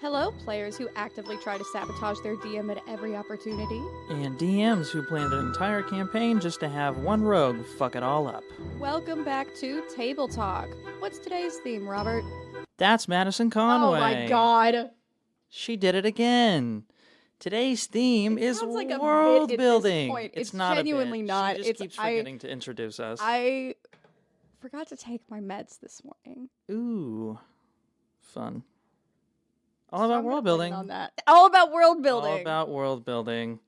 Hello, players who actively try to sabotage their DM at every opportunity. And DMs who planned an entire campaign just to have one rogue fuck it all up. Welcome back to Table Talk. What's today's theme, Robert? That's Madison Conway. Oh my god. She did it again. Today's theme is sounds like a world bit at this building. point. It's not genuinely a bit. not. She just keeps forgetting to introduce us. I forgot to take my meds this morning. Ooh, fun. All about world building. On that. All about world building. All about world building.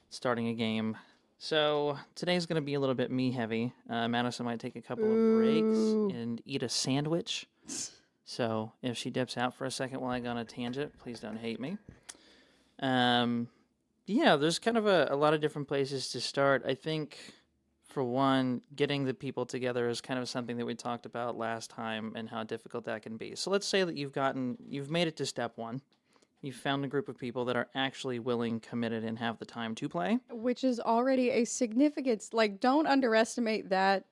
Starting a game. So today's going to be a little bit me heavy. Madison might take a couple of breaks and eat a sandwich. So if she dips out for a second while I go on a tangent, please don't hate me. Yeah, there's kind of a lot of different places to start. I think, for one, getting the people together is kind of something that we talked about last time and how difficult that can be. So let's say that you've made it to step one. You've found a group of people that are actually willing, committed, and have the time to play. Which is already a significance. Like, don't underestimate that.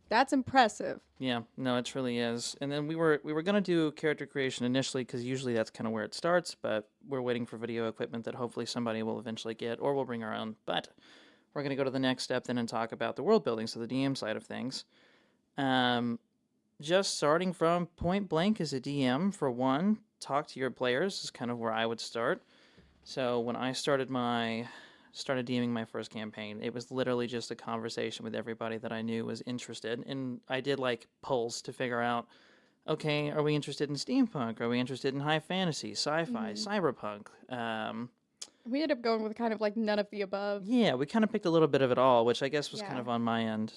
That's impressive. Yeah, no, it truly is. And then we were going to do character creation initially because usually that's kind of where it starts, but we're waiting for video equipment that hopefully somebody will eventually get, or we'll bring our own. But we're going to go to the next step then and talk about the world building, so the DM side of things. Just starting from point blank as a DM, for one, talk to your players is kind of where I would start. So when I started DMing my first campaign, it was literally just a conversation with everybody that I knew was interested. And I did like polls to figure out, okay, are we interested in steampunk? Are we interested in high fantasy, sci-fi, cyberpunk? We ended up going with kind of like none of the above. Yeah, we kind of picked a little bit of it all, which I guess was kind of on my end.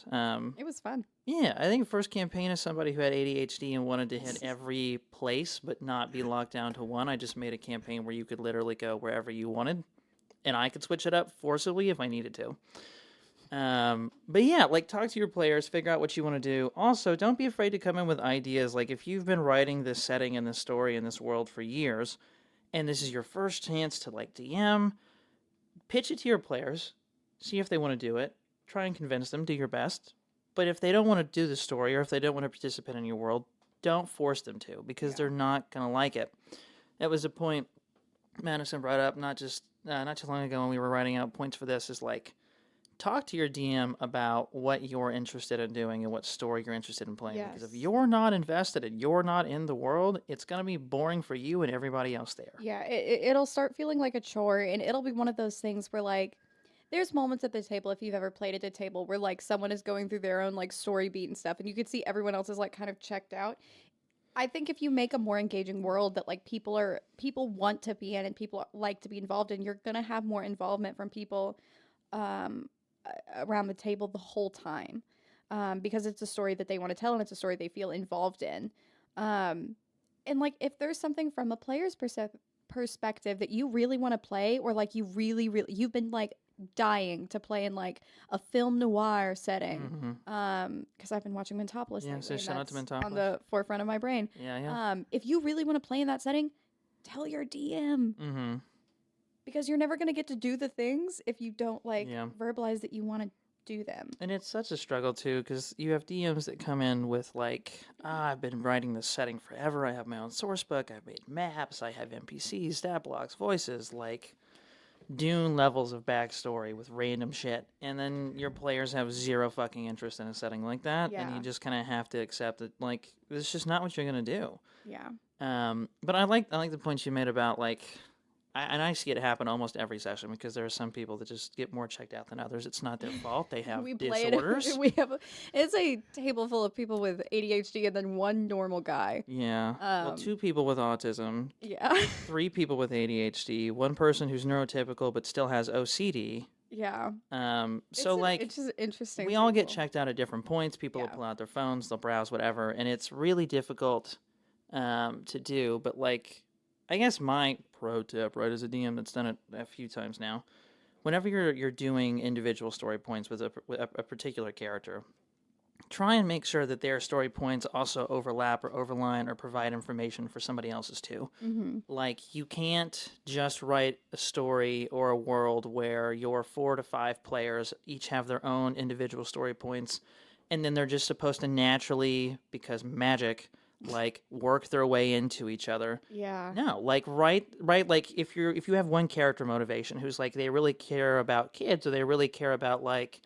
It was fun. Yeah, I think first campaign as somebody who had ADHD and wanted to hit every place but not be locked down to one, I just made a campaign where you could literally go wherever you wanted. And I could switch it up forcibly if I needed to. But yeah, like talk to your players, figure out what you want to do. Also, don't be afraid to come in with ideas. Like if you've been writing this setting and this story in this world for years, and this is your first chance to like DM, pitch it to your players, see if they want to do it, try and convince them, do your best. But if they don't want to do the story or if they don't want to participate in your world, don't force them to because they're not going to like it. That was a point Madison brought up not too long ago when we were writing out points for this, is like, talk to your DM about what you're interested in doing and what story you're interested in playing. Because if you're not invested and you're not in the world, it's going to be boring for you and everybody else there. Yeah, it'll start feeling like a chore, and it'll be one of those things where, like, there's moments at the table, if you've ever played at a table, where, like, someone is going through their own, like, story beat and stuff, and you can see everyone else is, like, kind of checked out. I think if you make a more engaging world that like people want to be in and people like to be involved in, you're gonna have more involvement from people around the table the whole time, because it's a story that they want to tell and it's a story they feel involved in. And like if there's something from a player's perspective that you really want to play, or like you've been like dying to play in like a film noir setting, because I've been watching Mentopolis lately, so shout out to Mentopolis on the forefront of my brain. If you really want to play in that setting, tell your DM, because you're never going to get to do the things if you don't like verbalize that you want to do them. And it's such a struggle too, because you have DMs that come in with like, I've been writing this setting forever, I have my own source book, I've made maps, I have NPCs, stat blocks, voices, like Dune levels of backstory with random shit, and then your players have zero fucking interest in a setting like that, and you just kind of have to accept that, like, it's just not what you're gonna do. But I like the points you made about like, and I see it happen almost every session because there are some people that just get more checked out than others. It's not their fault. They have disorders. It's a table full of people with ADHD and then one normal guy. Yeah. Well, 2 people with autism. Yeah. 3 people with ADHD. 1 person who's neurotypical but still has OCD. Yeah. It's just interesting. We all get checked out at different points. People will pull out their phones, they'll browse, whatever, and it's really difficult to do. But like, I guess my pro tip, right, as a DM that's done it a few times now, whenever you're doing individual story points with a particular character, try and make sure that their story points also overlap or overline or provide information for somebody else's too. Like, you can't just write a story or a world where your 4 to 5 players each have their own individual story points, and then they're just supposed to naturally, because magic, like work their way into each other. Yeah. No, like right like if you have one character motivation who's like they really care about kids or they really care about like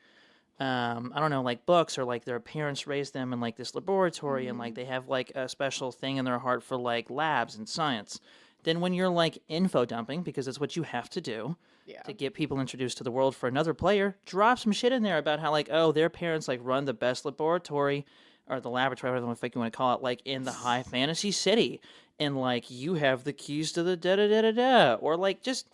I don't know, like books or like their parents raised them in like this laboratory and like Mhm. they have like a special thing in their heart for like labs and science. Then when you're like info dumping, because it's what you have to do Yeah. to get people introduced to the world for another player, drop some shit in there about how like, oh, their parents like run the best laboratory or the laboratory, whatever the fuck you want to call it, like in the high fantasy city. And like you have the keys to the da da da da da. Or like just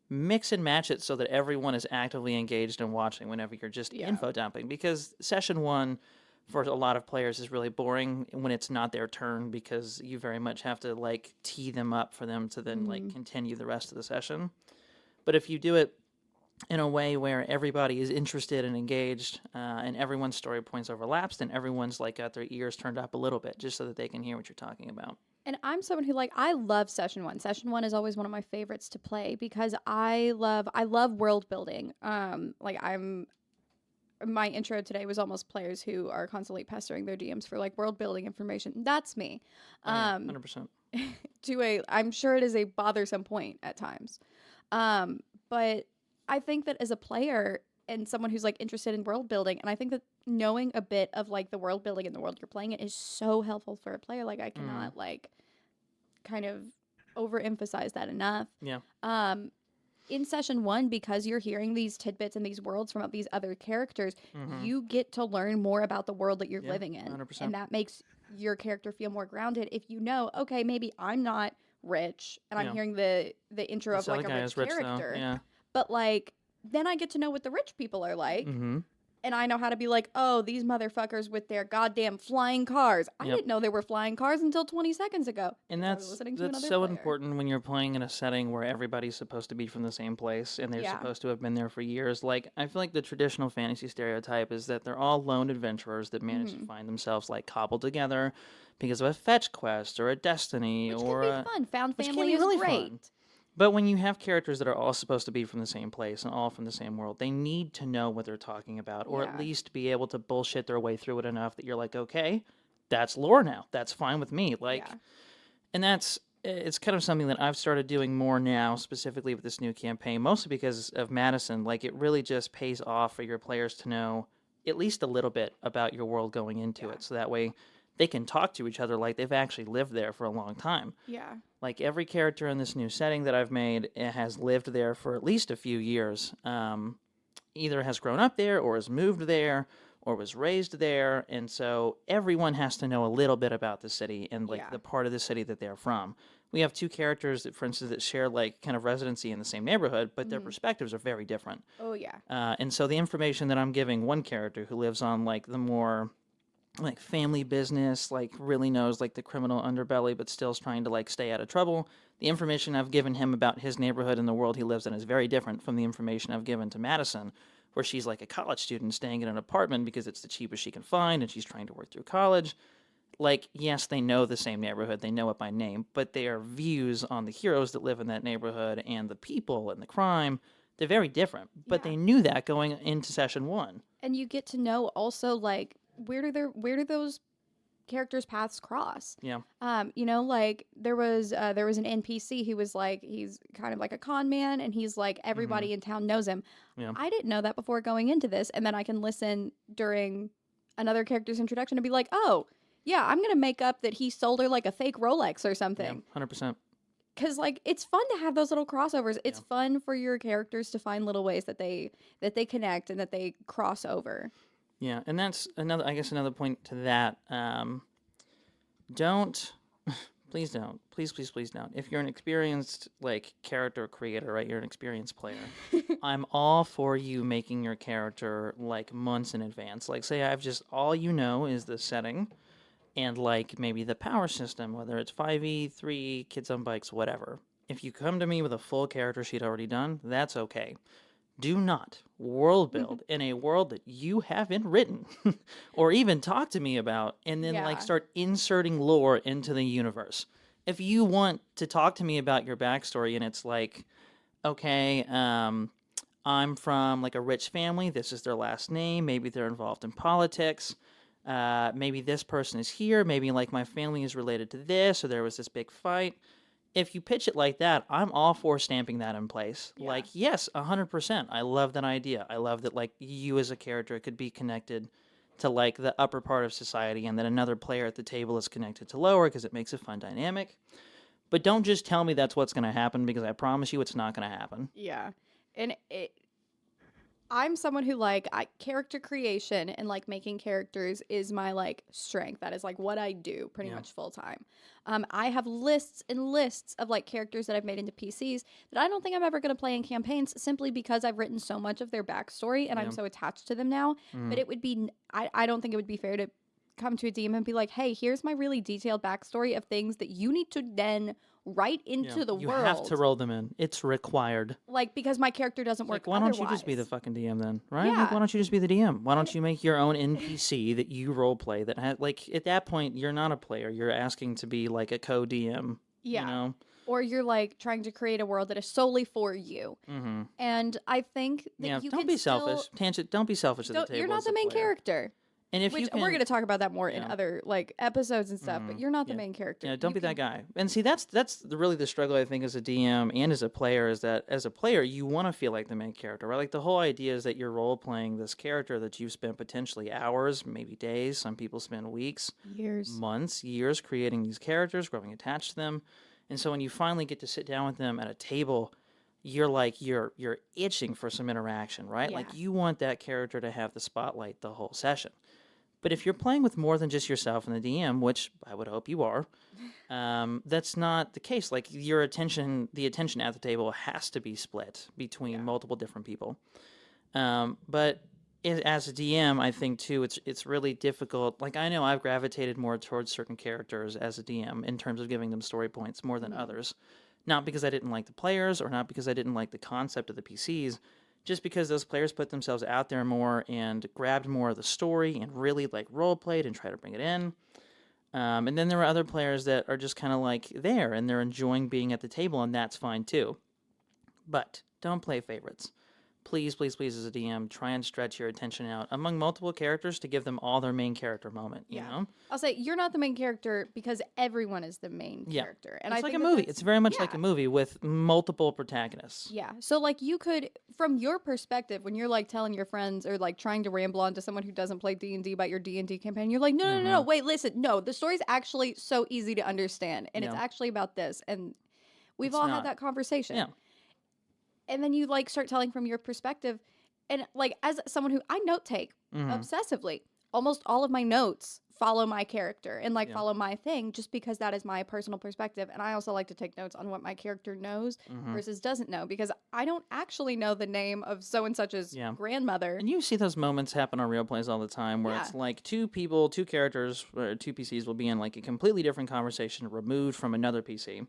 mix and match it so that everyone is actively engaged and watching whenever you're just Yeah. info dumping. Because session one for a lot of players is really boring when it's not their turn because you very much have to like tee them up for them to then like Mhm. continue the rest of the session. But if you do it in a way where everybody is interested and engaged and everyone's story points overlaps, then everyone's like got their ears turned up a little bit just so that they can hear what you're talking about. And I'm someone who like I love session one. Session one is always one of my favorites to play because I love world building. Like I'm my intro today was almost players who are constantly pestering their DMs for like world building information. That's me. Oh yeah, Um 100%. to a I'm sure it is a bothersome point at times. Um but I think that as a player and someone who's like interested in world building, and I think that knowing a bit of like the world building in the world you're playing it is so helpful for a player. Like I Mm, cannot like kind of overemphasize that enough. yeah. Um, in session one, because you're hearing these tidbits and these worlds from these other characters, Mm-hmm. you get to learn more about the world that you're Yeah. living in. And 100%. that makes your character feel more grounded. If you know, okay, maybe I'm not rich and I'm Yeah. hearing the intro This of other like a guy rich is rich though. character, Yeah. but like then I get to know what the rich people are like Mm-hmm. and I know how to be like, oh, these motherfuckers with their goddamn flying cars. I Yep. didn't know there were flying cars until 20 seconds ago And because I was listening to that's another so player. important when you're playing in a setting where everybody's supposed to be from the same place and they're Yeah. supposed to have been there for years. Like I feel like the traditional fantasy stereotype is that they're all lone adventurers that manage to Hmm. find themselves like cobbled together because of a fetch quest or a destiny Which can or be a fun. Found which can family be is really fun. great. But when you have characters that are all supposed to be from the same place and all from the same world, they need to know what they're talking about, or at Yeah. least be able to bullshit their way through it enough that you're like, okay, that's lore now. That's fine with me. Like, Yeah. and it's kind of something that I've started doing more now, specifically with this new campaign, mostly because of Madison. Like, it really just pays off for your players to know at least a little bit about your world going into Yeah. it, so that way they can talk to each other like they've actually lived there for a long time. Yeah. Like every character in this new setting that I've made has lived there for at least a few years. Either has grown up there, or has moved there, or was raised there, and so everyone has to know a little bit about the city and like Yeah. the part of the city that they're from. We have two characters that, for instance, that share like kind of residency in the same neighborhood, but their Hmm. perspectives are very different. Oh, yeah. And so the information that I'm giving one character who lives on like the more like family business, like really knows like the criminal underbelly, but still is trying to like stay out of trouble. The information I've given him about his neighborhood and the world he lives in is very different from the information I've given to Madison, where she's like a college student staying in an apartment because it's the cheapest she can find and she's trying to work through college. Like, yes, they know the same neighborhood, they know it by name, but their views on the heroes that live in that neighborhood and the people and the crime, they're very different. But Yeah. they knew that going into session one. And you get to know also like where do those characters' paths cross? Yeah. Like there was an NPC who was like he's kind of like a con man and he's like Mm-hmm. everybody in town knows him. Yeah. I didn't know that before going into this, and then I can listen during another character's introduction and be like, oh, yeah, I'm gonna make up that he sold her like a fake Rolex or Yeah. something. 100%. Cause like it's fun to have those little crossovers. It's Yeah. fun for your characters to find little ways that they connect and that they cross over. Yeah, and that's another, I guess, another point to that. Don't, please don't, please don't. If you're an experienced like character creator, right? You're an experienced player. I'm all for you making your character like months in advance. Like, say I've just all you know is the setting, and like maybe the power system, whether it's 5e, 3, kids on bikes, whatever. If you come to me with a full character sheet already done, that's okay. Do not world build in a world that you haven't written or even talked to me about and then like Yeah. start inserting lore into the universe. If you want to talk to me about your backstory and it's like, okay, I'm from like a rich family, this is their last name, maybe they're involved in politics, Maybe this person is here. Maybe like my family is related to this, or there was this big fight. If you pitch it like that, I'm all for stamping that in place. Yeah. Like, yes, 100%. I love that idea. I love that, like, you as a character could be connected to, like, the upper part of society, and then another player at the table is connected to lower because it makes a fun dynamic. But don't just tell me that's what's going to happen, because I promise you it's not going to happen. Yeah. And I'm someone who character creation and like making characters is my like strength. That is like what I do pretty much full time. I have lists and lists of like characters that I've made into PCs that I don't think I'm ever going to play in campaigns, simply because I've written so much of their backstory and I'm so attached to them now. But it would be, I don't think it would be fair to come to a DM and be like, hey, here's my really detailed backstory of things that you need to then write into the You world. have to roll them in. It's required. Like, because my character doesn't work Why don't otherwise. you just be the fucking DM then, right? Yeah. Like, why don't you just be the DM? Why don't you make your own NPC that you role play that has, like, at that point, you're not a player. You're asking to be like a co-DM. Yeah. You know? Or you're like trying to create a world that is solely for you. Mm-hmm. And I think that Yeah, you don't can be still, selfish. Tangent, don't be selfish at the table. You're not as the a main player. character. And if Which you can, we're going to talk about that more in Yeah. other like episodes and stuff, but you're not the main character. Yeah, don't You be that can- guy. And see, that's really the struggle, I think, as a DM and as a player, is that as a player, you want to feel like the main character, right? Like, the whole idea is that you're role playing this character that you've spent potentially hours, maybe days. Some people spend weeks, Years. months, years creating these characters, growing attached to them. And so when you finally get to sit down with them at a table, you're itching for some interaction, right? Yeah. Like, you want that character to have the spotlight the whole session. But if you're playing with more than just yourself and the DM, which I would hope you are, that's not the case. Like, the attention at the table has to be split between multiple different people. But as a DM, I think too, it's really difficult. Like, I know I've gravitated more towards certain characters as a DM in terms of giving them story points more than others. Not because I didn't like the players, or not because I didn't like the concept of the PCs, just because those players put themselves out there more and grabbed more of the story and really like role played and tried to bring it in. And then there are other players that are just kind of like there and they're enjoying being at the table, and that's fine too. But don't play favorites. Please, please, please, as a DM, try and stretch your attention out among multiple characters to give them all their main character moment, you know? I'll say you're not the main character because everyone is the main character. And it's I like think a movie. It's very much like yeah. a movie with multiple protagonists. Yeah. So like you could, from your perspective, when you're like telling your friends or like trying to ramble on to someone who doesn't play D&D about your D&D campaign, you're like, no, wait, listen. No, the story's actually so easy to understand. And it's actually about this. And we've It's all not. had that conversation. Yeah. And then you like start telling from your perspective. And like as someone who I note take Mm-hmm. obsessively, almost all of my notes follow my character and like follow my thing, just because that is my personal perspective. And I also like to take notes on what my character knows versus doesn't know, because I don't actually know the name of so and such's grandmother. And you see those moments happen on real plays all the time where it's like two characters, or two PCs will be in like a completely different conversation removed from another PC.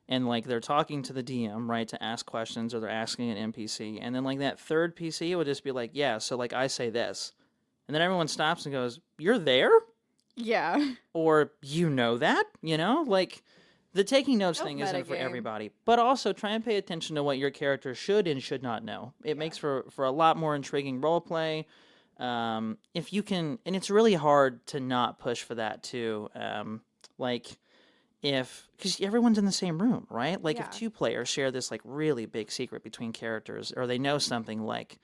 And like they're talking to the DM, right, to ask questions, or they're asking an NPC. And then like that third PC would just be like, yeah, so like I say this. And then everyone stops and goes, you're there? Yeah. Or you know that? You know? Like, the taking notes thing isn't for metagame. everybody. But also try and pay attention to what your character should and should not know. It makes for a lot more intriguing roleplay. If you can, and it's really hard to not push for that too. Because everyone's in the same room, right? Like, if two players share this like really big secret between characters, or they know something like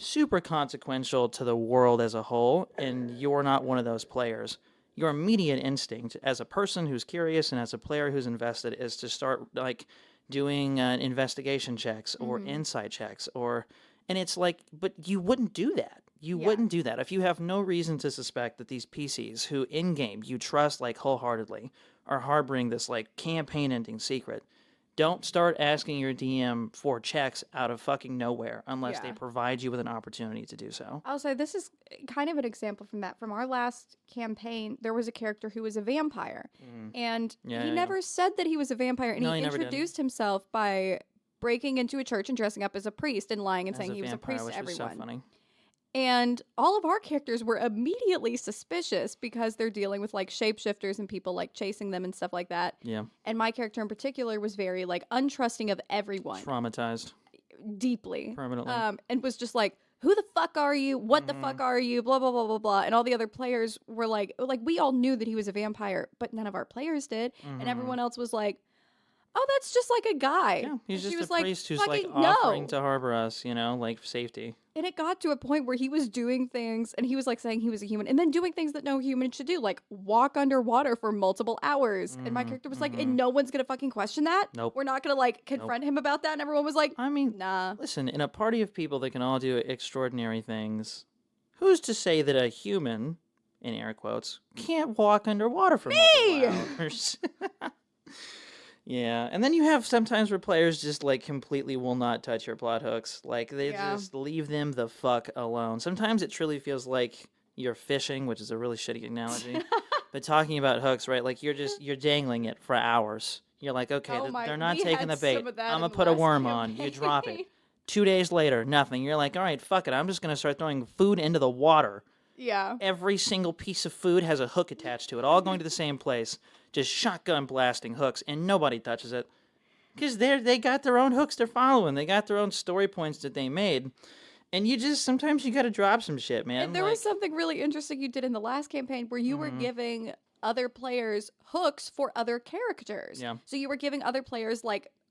super consequential to the world as a whole, and you're not one of those players, your immediate instinct as a person who's curious and as a player who's invested is to start like doing investigation checks or insight checks, and it's like, but you wouldn't do that. You wouldn't do that if you have no reason to suspect that these PCs who in game you trust like wholeheartedly are harboring this like campaign ending secret. Don't start asking your DM for checks out of fucking nowhere unless they provide you with an opportunity to do so. I'll say this is kind of an example from that. From our last campaign, there was a character who was a vampire. And he never said that he was a vampire. And No, he he never did. introduced himself by breaking into a church and dressing up as a priest and lying and As saying a he was a vampire, priest to which was everyone. so funny. And all of our characters were immediately suspicious because they're dealing with like shapeshifters and people like chasing them and stuff like that. Yeah. And my character in particular was very like untrusting of everyone Traumatized. deeply. Permanently. And was just like, who the fuck are you? What the Mm-hmm. fuck are you? Blah, blah, blah, blah, blah. And all the other players were like, we all knew that he was a vampire, but none of our players did. And Mm-hmm. everyone else was like, oh, that's just like a guy. Yeah, he's And she just a was like, priest who's like fucking offering no. to harbor us, like safety. And it got to a point where he was doing things and he was like saying he was a human and then doing things that no human should do, like walk underwater for multiple hours. And my Mm-hmm. character was like, Mm-hmm. and no one's gonna fucking question that. Nope. We're not gonna like Nope. confront him about that. And everyone was like, I mean, nah. listen, in a party of people that can all do extraordinary things, who's to say that a human, in air quotes, can't walk underwater for multiple hours? Yeah, and then you have sometimes where players just like completely will not touch your plot hooks. Like they just leave them the fuck alone. Sometimes it truly feels like you're fishing, which is a really shitty analogy. But talking about hooks, right? Like you're dangling it for hours. You're like, okay, they're not taking the bait. I'm gonna put a worm on. You drop it. 2 days later, nothing. You're like, all right, fuck it. I'm just gonna start throwing food into the water. Yeah. Every single piece of food has a hook attached to it, all going to the same place. Just shotgun blasting hooks, and nobody touches it. Because they got their own hooks they're following. They got their own story points that they made. And sometimes you gotta drop some shit, man. And there was something really interesting you did in the last campaign where you were giving other players hooks for other characters. Yeah. So you were giving other players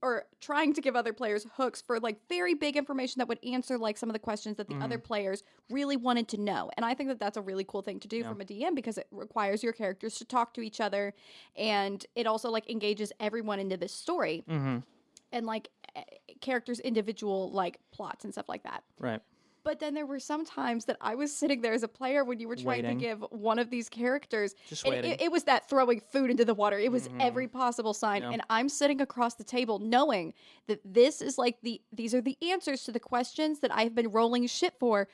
or trying to give other players hooks for like very big information that would answer like some of the questions that the other players really wanted to know. And I think that that's a really cool thing to do from a DM because it requires your characters to talk to each other, and it also like engages everyone into this story and like characters' individual like plots and stuff like that. Right. But then there were some times that I was sitting there as a player when you were trying Waiting. to give one of these characters. Just and waiting. it was that throwing food into the water. It was every possible sign. Yeah. And I'm sitting across the table knowing that this is like these are the answers to the questions that I've been rolling shit for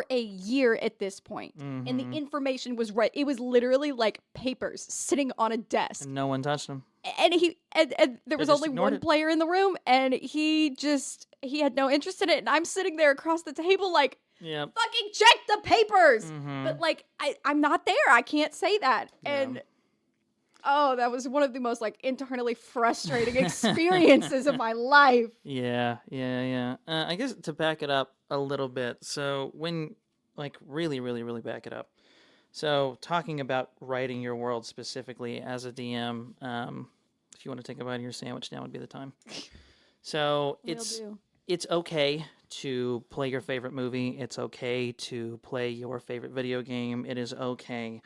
a year at this point. And the information was right. It was literally like papers sitting on a desk. And no one touched them. And there was just only ignored one it. player in the room, and he had no interest in it. And I'm sitting there across the table like, Yeah. fucking check the papers. Mm-hmm. But like, I'm not there. I can't say that. Yeah. And oh, that was one of the most like internally frustrating experiences of my life. Yeah. I guess to back it up a little bit. So when, like, really, really, really back it up. So talking about writing your world specifically as a DM, if you want to take a bite of your sandwich, now would be the time. So it's okay to play your favorite movie. It's okay to play your favorite video game. It is okay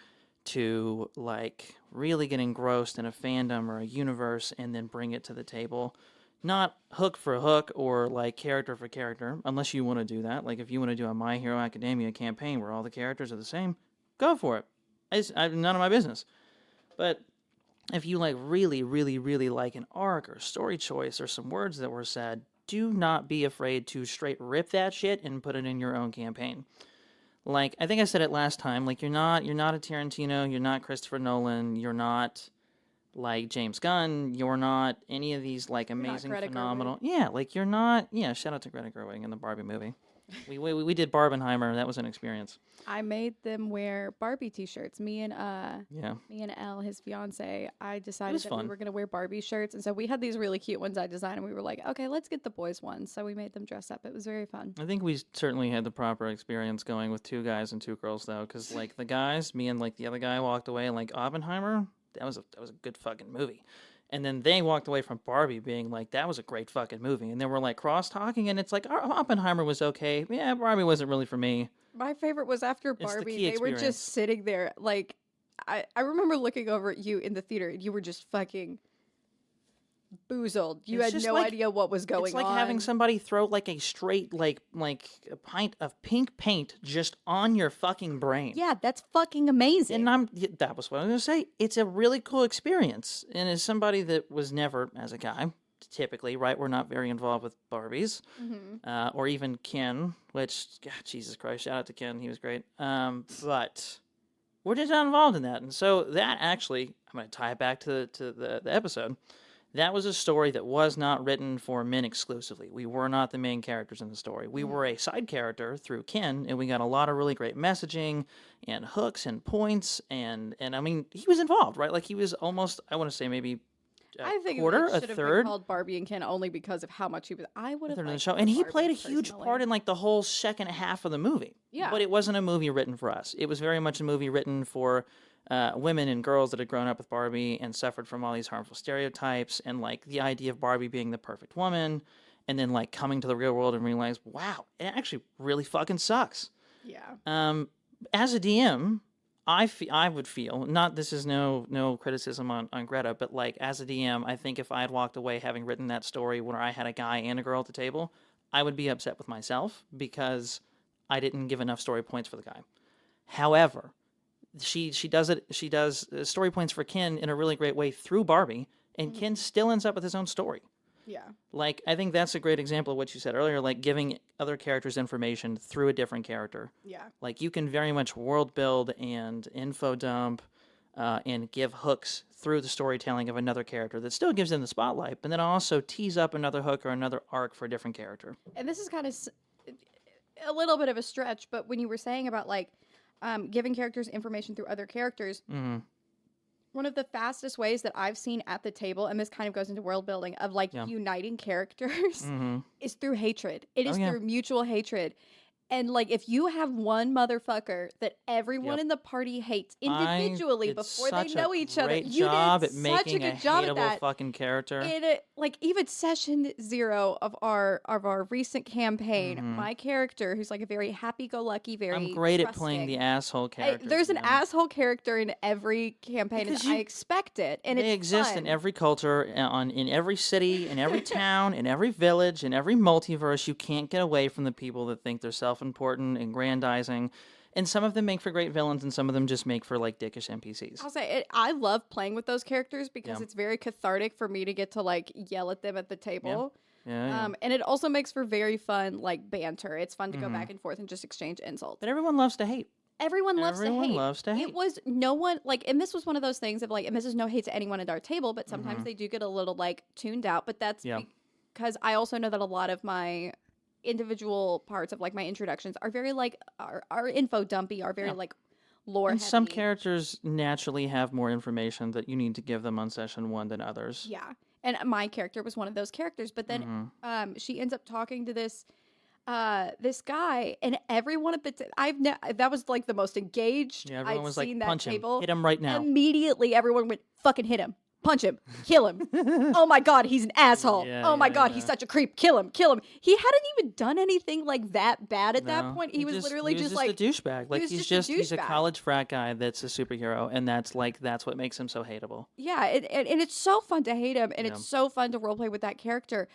to like really get engrossed in a fandom or a universe and then bring it to the table. Not hook for hook or like character for character, unless you want to do that. Like if you want to do a My Hero Academia campaign where all the characters are the same, go for it. It's none of my business. But if you like really, really, really like an arc or story choice or some words that were said, do not be afraid to straight rip that shit and put it in your own campaign. Like, I think I said it last time, like you're not a Tarantino, you're not Christopher Nolan, you're not like James Gunn, you're not any of these like amazing, phenomenal. Yeah, like you're not. Yeah, shout out to Greta Gerwig in the Barbie movie. We did Barbenheimer. That was an experience. I made them wear Barbie t-shirts. Me and Elle, his fiance, I decided that fun. we were going to wear Barbie shirts. And so we had these really cute ones I designed, and we were like, okay, let's get the boys ones. So we made them dress up. It was very fun. I think we certainly had the proper experience going with 2 guys and 2 girls though, because like the guys, me and like the other guy walked away, and like Oppenheimer, that was a good fucking movie. And then they walked away from Barbie being like, that was a great fucking movie. And then we're like cross-talking, and it's like, Oppenheimer was okay. Yeah, Barbie wasn't really for me. My favorite was after It's the Barbie. key They were experience. just sitting there. Like, I remember looking over at you in the theater, and you were just fucking boozled. You It's had just no like- idea what was going on. It's like having somebody throw like a straight, like a pint of pink paint just on your fucking brain. Yeah, that's fucking amazing. And that was what I was going to say. It's a really cool experience. And as somebody that was never, as a guy, typically, right, we're not very involved with Barbies. Or even Ken, which, God, Jesus Christ, shout out to Ken. He was great. But we're just not involved in that. And so that actually, I'm going to tie it back to the episode. That was a story that was not written for men exclusively. We were not the main characters in the story. We were a side character through Ken, and we got a lot of really great messaging and hooks and points, and I mean, he was involved, right? Like he was almost, I want to say maybe I think quarter, it a should have been third. called Barbie and Ken only because of how much he was. I would have Third in the liked show, more and he Barbie, played a huge personally. part in like the whole second half of the movie. Yeah. But it wasn't a movie written for us. It was very much a movie written for women and girls that had grown up with Barbie and suffered from all these harmful stereotypes and like the idea of Barbie being the perfect woman, and then like coming to the real world and realize, wow, it actually really fucking sucks. Yeah. As a DM, I would feel, not, this is no criticism on Greta, but like as a DM, I think if I had walked away having written that story where I had a guy and a girl at the table, I would be upset with myself because I didn't give enough story points for the guy. However, she does story points for Ken in a really great way through Barbie, and Ken still ends up with his own story. Yeah. Like, I think that's a great example of what you said earlier, like giving other characters information through a different character. Yeah. Like, you can very much world build and info dump and give hooks through the storytelling of another character that still gives them the spotlight, but then also tease up another hook or another arc for a different character. And this is kind of a little bit of a stretch, but when you were saying about like giving characters information through other characters, one of the fastest ways that I've seen at the table, and this kind of goes into world building, of like uniting characters is through hatred. It is through mutual hatred. And like if you have one motherfucker that everyone in the party hates individually before they know each other, you did such a good job at that. Fucking character. Like even session 0 of our recent campaign, my character, who's like a very happy-go-lucky, very I'm great trusting, at playing the asshole character. There's an asshole character in every campaign, and I expect it. And they exist in every culture, in every city, in every town, in every village, in every multiverse. You can't get away from the people that think they're self-important, aggrandizing, and some of them make for great villains, and some of them just make for like dickish NPCs. I'll say I love playing with those characters because it's very cathartic for me to get to like yell at them at the table. And it also makes for very fun like banter. It's fun to go back and forth and just exchange insults. But everyone loves to hate. Everyone loves to hate. It was no one like, and this was one of those things of like, and this is no hate to anyone at our table, but sometimes they do get a little like tuned out. But that's because I also know that a lot of my individual parts of like my introductions are very like are info dumpy, are very like lore and heavy. Some characters naturally have more information that you need to give them on session 1 than others. Yeah, and my character was one of those characters. But then she ends up talking to this guy, and everyone at the that was like the most engaged everyone was seen like, punch that table. him, hit him right now. Immediately, everyone went, fucking hit him. Punch him. Kill him. Oh my God, he's an asshole. Oh my God, he's such a creep. Kill him. Kill him. He hadn't even done anything like that bad at that point. He was literally just like a douchebag. Like he's a college frat guy that's a superhero, and that's what makes him so hateable. Yeah, and it's so fun to hate him, and it's so fun to roleplay with that character.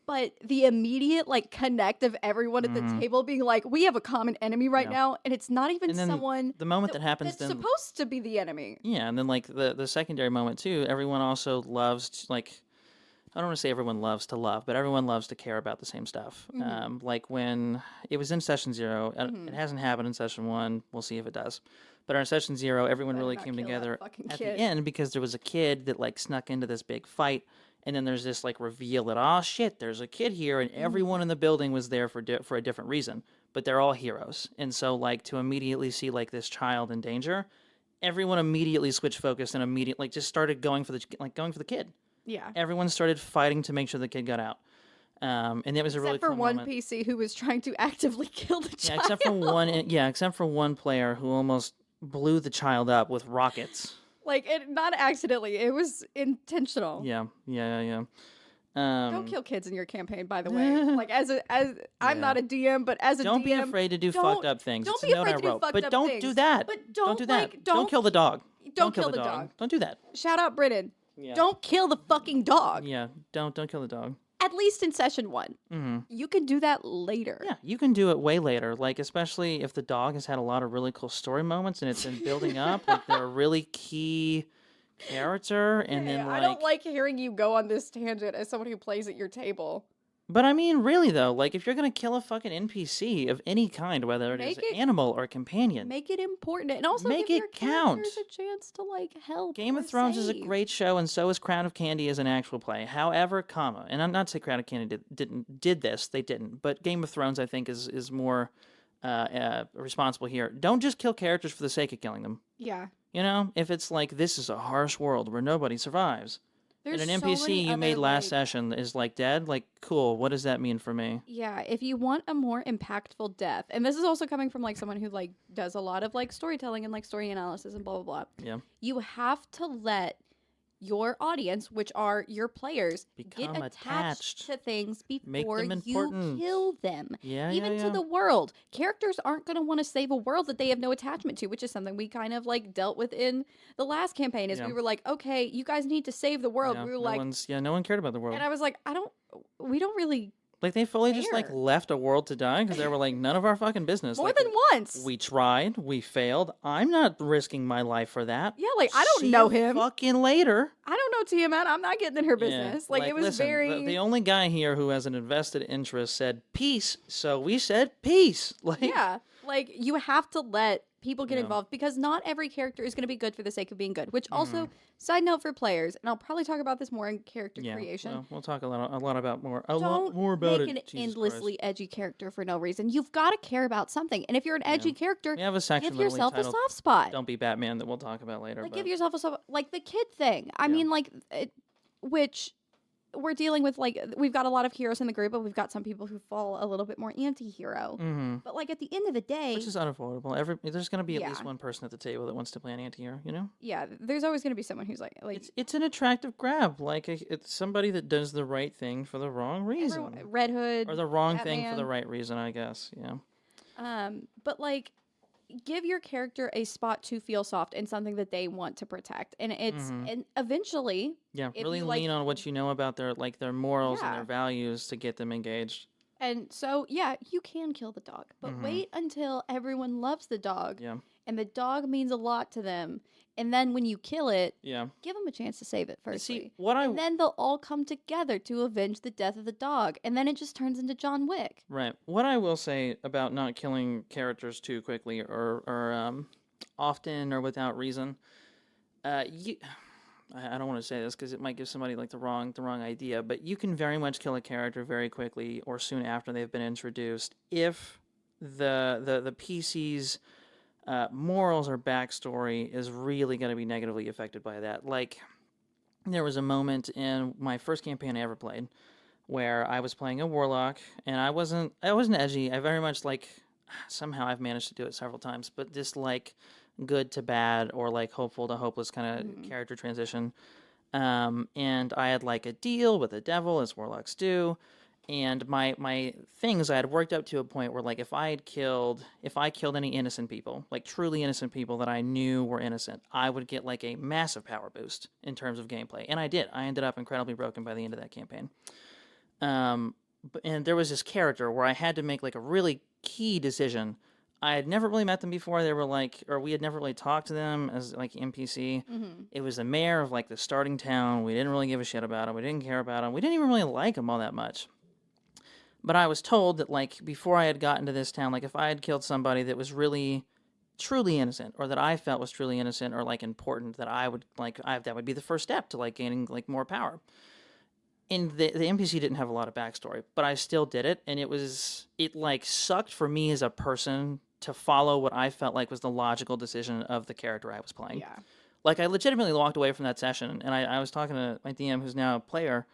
But the immediate like connect of everyone at the table being like, we have a common enemy right now, and it's not even someone the moment that happens that's supposed to be the enemy. Yeah, and then like the secondary moment too, everyone also loves to, like, I don't want to say everyone loves to love, but everyone loves to care about the same stuff. Like when it was in session 0, it hasn't happened in session 1. We'll see if it does. But in session 0, everyone really came together at the end because there was a kid that like snuck into this big fight. And then there's this like reveal that, oh shit, there's a kid here, and everyone in the building was there for a different reason, but they're all heroes. And so like to immediately see like this child in danger, everyone immediately switched focus and immediately like just started going for the kid. Yeah. Everyone started fighting to make sure the kid got out. And it was a really cool moment. Except for one PC who was trying to actively kill the child. Except for one player who almost blew the child up with rockets. Like, not accidentally. It was intentional. Yeah. Don't kill kids in your campaign, by the way. Like, I'm not a DM, but as a DM, don't be afraid to do fucked up things. Don't be afraid to do fucked up things. But don't do that. But don't do that. Like, don't kill the dog. Don't kill the dog. Don't do that. Shout out Brennan. Yeah. Don't kill the fucking dog. Yeah. Don't kill the dog. At least in session 1. You can do that later. Yeah, you can do it way later. Like, especially if the dog has had a lot of really cool story moments and it's been building up. Like, they're a really key character. And then, like, I don't like hearing you go on this tangent as someone who plays at your table. But I mean, really though, like if you're gonna kill a fucking NPC of any kind, whether it is an animal or a companion, make it important, and also make give it your count. characters a chance to like help. Game of Thrones is a great show, and so is Crown of Candy as an actual play. However, and I'm not saying Crown of Candy did this, they didn't, but Game of Thrones I think is more responsible here. Don't just kill characters for the sake of killing them. Yeah. You know, if it's like this is a harsh world where nobody survives. There's And an so NPC many you other, made last like, session is like dead. Like, cool. What does that mean for me? yeah, if you want a more impactful death, and this is also coming from like someone who like does a lot of like storytelling and like story analysis and blah blah blah. Yeah. You have to let your audience, which are your players, get Become attached attached. to things Make before them you important. kill them. Yeah, Even to yeah. the world. Characters aren't going to want to save a world that they have no attachment to, which is something we kind of like dealt with in the last campaign. Is Yeah. we were like, okay, you guys need to save the world. Yeah. We were No like, one's. Yeah. No one cared about the world. and I was like, we don't really Like they fully just like care. left a world to die because they were like none of our fucking business. More Like, than once. we tried, we failed. I'm not risking my life for that. Yeah, like I don't See know you him. Fucking later. I don't know Tiamat. I'm not getting in her Yeah, business. Like it was listen, very the only guy here who has an invested interest said peace, so we said peace. Like yeah. Like you have to let people get Yeah. involved because not every character is going to be good for the sake of being good. Which Mm-hmm. also, side note for players, and I'll probably talk about this more in character yeah, creation. well, we'll talk a lot about more a Don't lot more about make it. an Jesus endlessly Christ. edgy character for no reason. You've got to care about something. And if you're an edgy character, We have a section give literally yourself a titled soft spot. "Don't Be Batman" that we'll talk about later. Like but give yourself a soft, like the kid thing. I Yeah. mean, like which we're dealing with. Like we've got a lot of heroes in the group, but we've got some people who fall a little bit more anti-hero. mm-hmm. But like at the end of the day, Which is unavoidable. There's going to be at least Yeah. one person at the table that wants to play an anti-hero, you know? yeah, there's always going to be someone who's like It's an attractive grab. Like, it's somebody that does the right thing for the wrong reason. Red Hood Or the wrong thing for Batman. the right reason, I guess. Yeah. But like give your character a spot to feel soft and something that they want to protect. And it's and eventually Yeah, if really you, lean like- on what you know about their morals and Yeah. their values to get them engaged. and so yeah, you can kill the dog, but wait until everyone loves the dog Yeah. and the dog means a lot to them. And then when you kill it, Yeah. give them a chance to save it firstly. See, what I and then they'll all come together to avenge the death of the dog. And then it just turns into John Wick. Right. What I will say about not killing characters too quickly or often or without reason, I don't want to say this because it might give somebody like the wrong idea, but you can very much kill a character very quickly or soon after they've been introduced if the PC's morals or backstory is really going to be negatively affected by that. Like, there was a moment in my first campaign I ever played where I was playing a warlock, and I wasn't edgy. I very much like, somehow I've managed to do it several times, but this like good to bad or like hopeful to hopeless kind of character transition. And I had like a deal with the devil, as warlocks do. And my things I had worked up to a point where like if I killed any innocent people, like truly innocent people that I knew were innocent, I would get like a massive power boost in terms of gameplay. And I did. I ended up incredibly broken by the end of that campaign. And there was this character where I had to make like a really key decision. I had never really met them before. They were like, or we had never really talked to them as like NPC. It was the mayor of like the starting town. We didn't really give a shit about him. We didn't care about him. We didn't even really like him all that much. But I was told that, like, before I had gotten to this town, like, if I had killed somebody that was really, truly innocent, or that I felt was truly innocent, or, like, important, that I would, like, that would be the first step to, like, gaining, like, more power. And the NPC didn't have a lot of backstory, but I still did it, and it, like, sucked for me as a person to follow what I felt like was the logical decision of the character I was playing. Yeah. Like, I legitimately walked away from that session, and I was talking to my DM, who's now a player,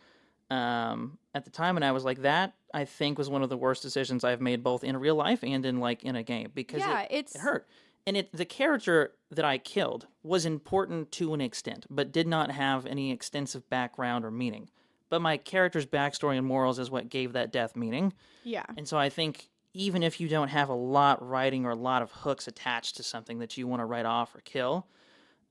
at the time, and I was like, that I think was one of the worst decisions I've made, both in real life and in a game, because it hurt. And the character that I killed was important to an extent, but did not have any extensive background or meaning. But my character's backstory and morals is what gave that death meaning. Yeah. And so I think even if you don't have a lot writing or a lot of hooks attached to something that you want to write off or kill,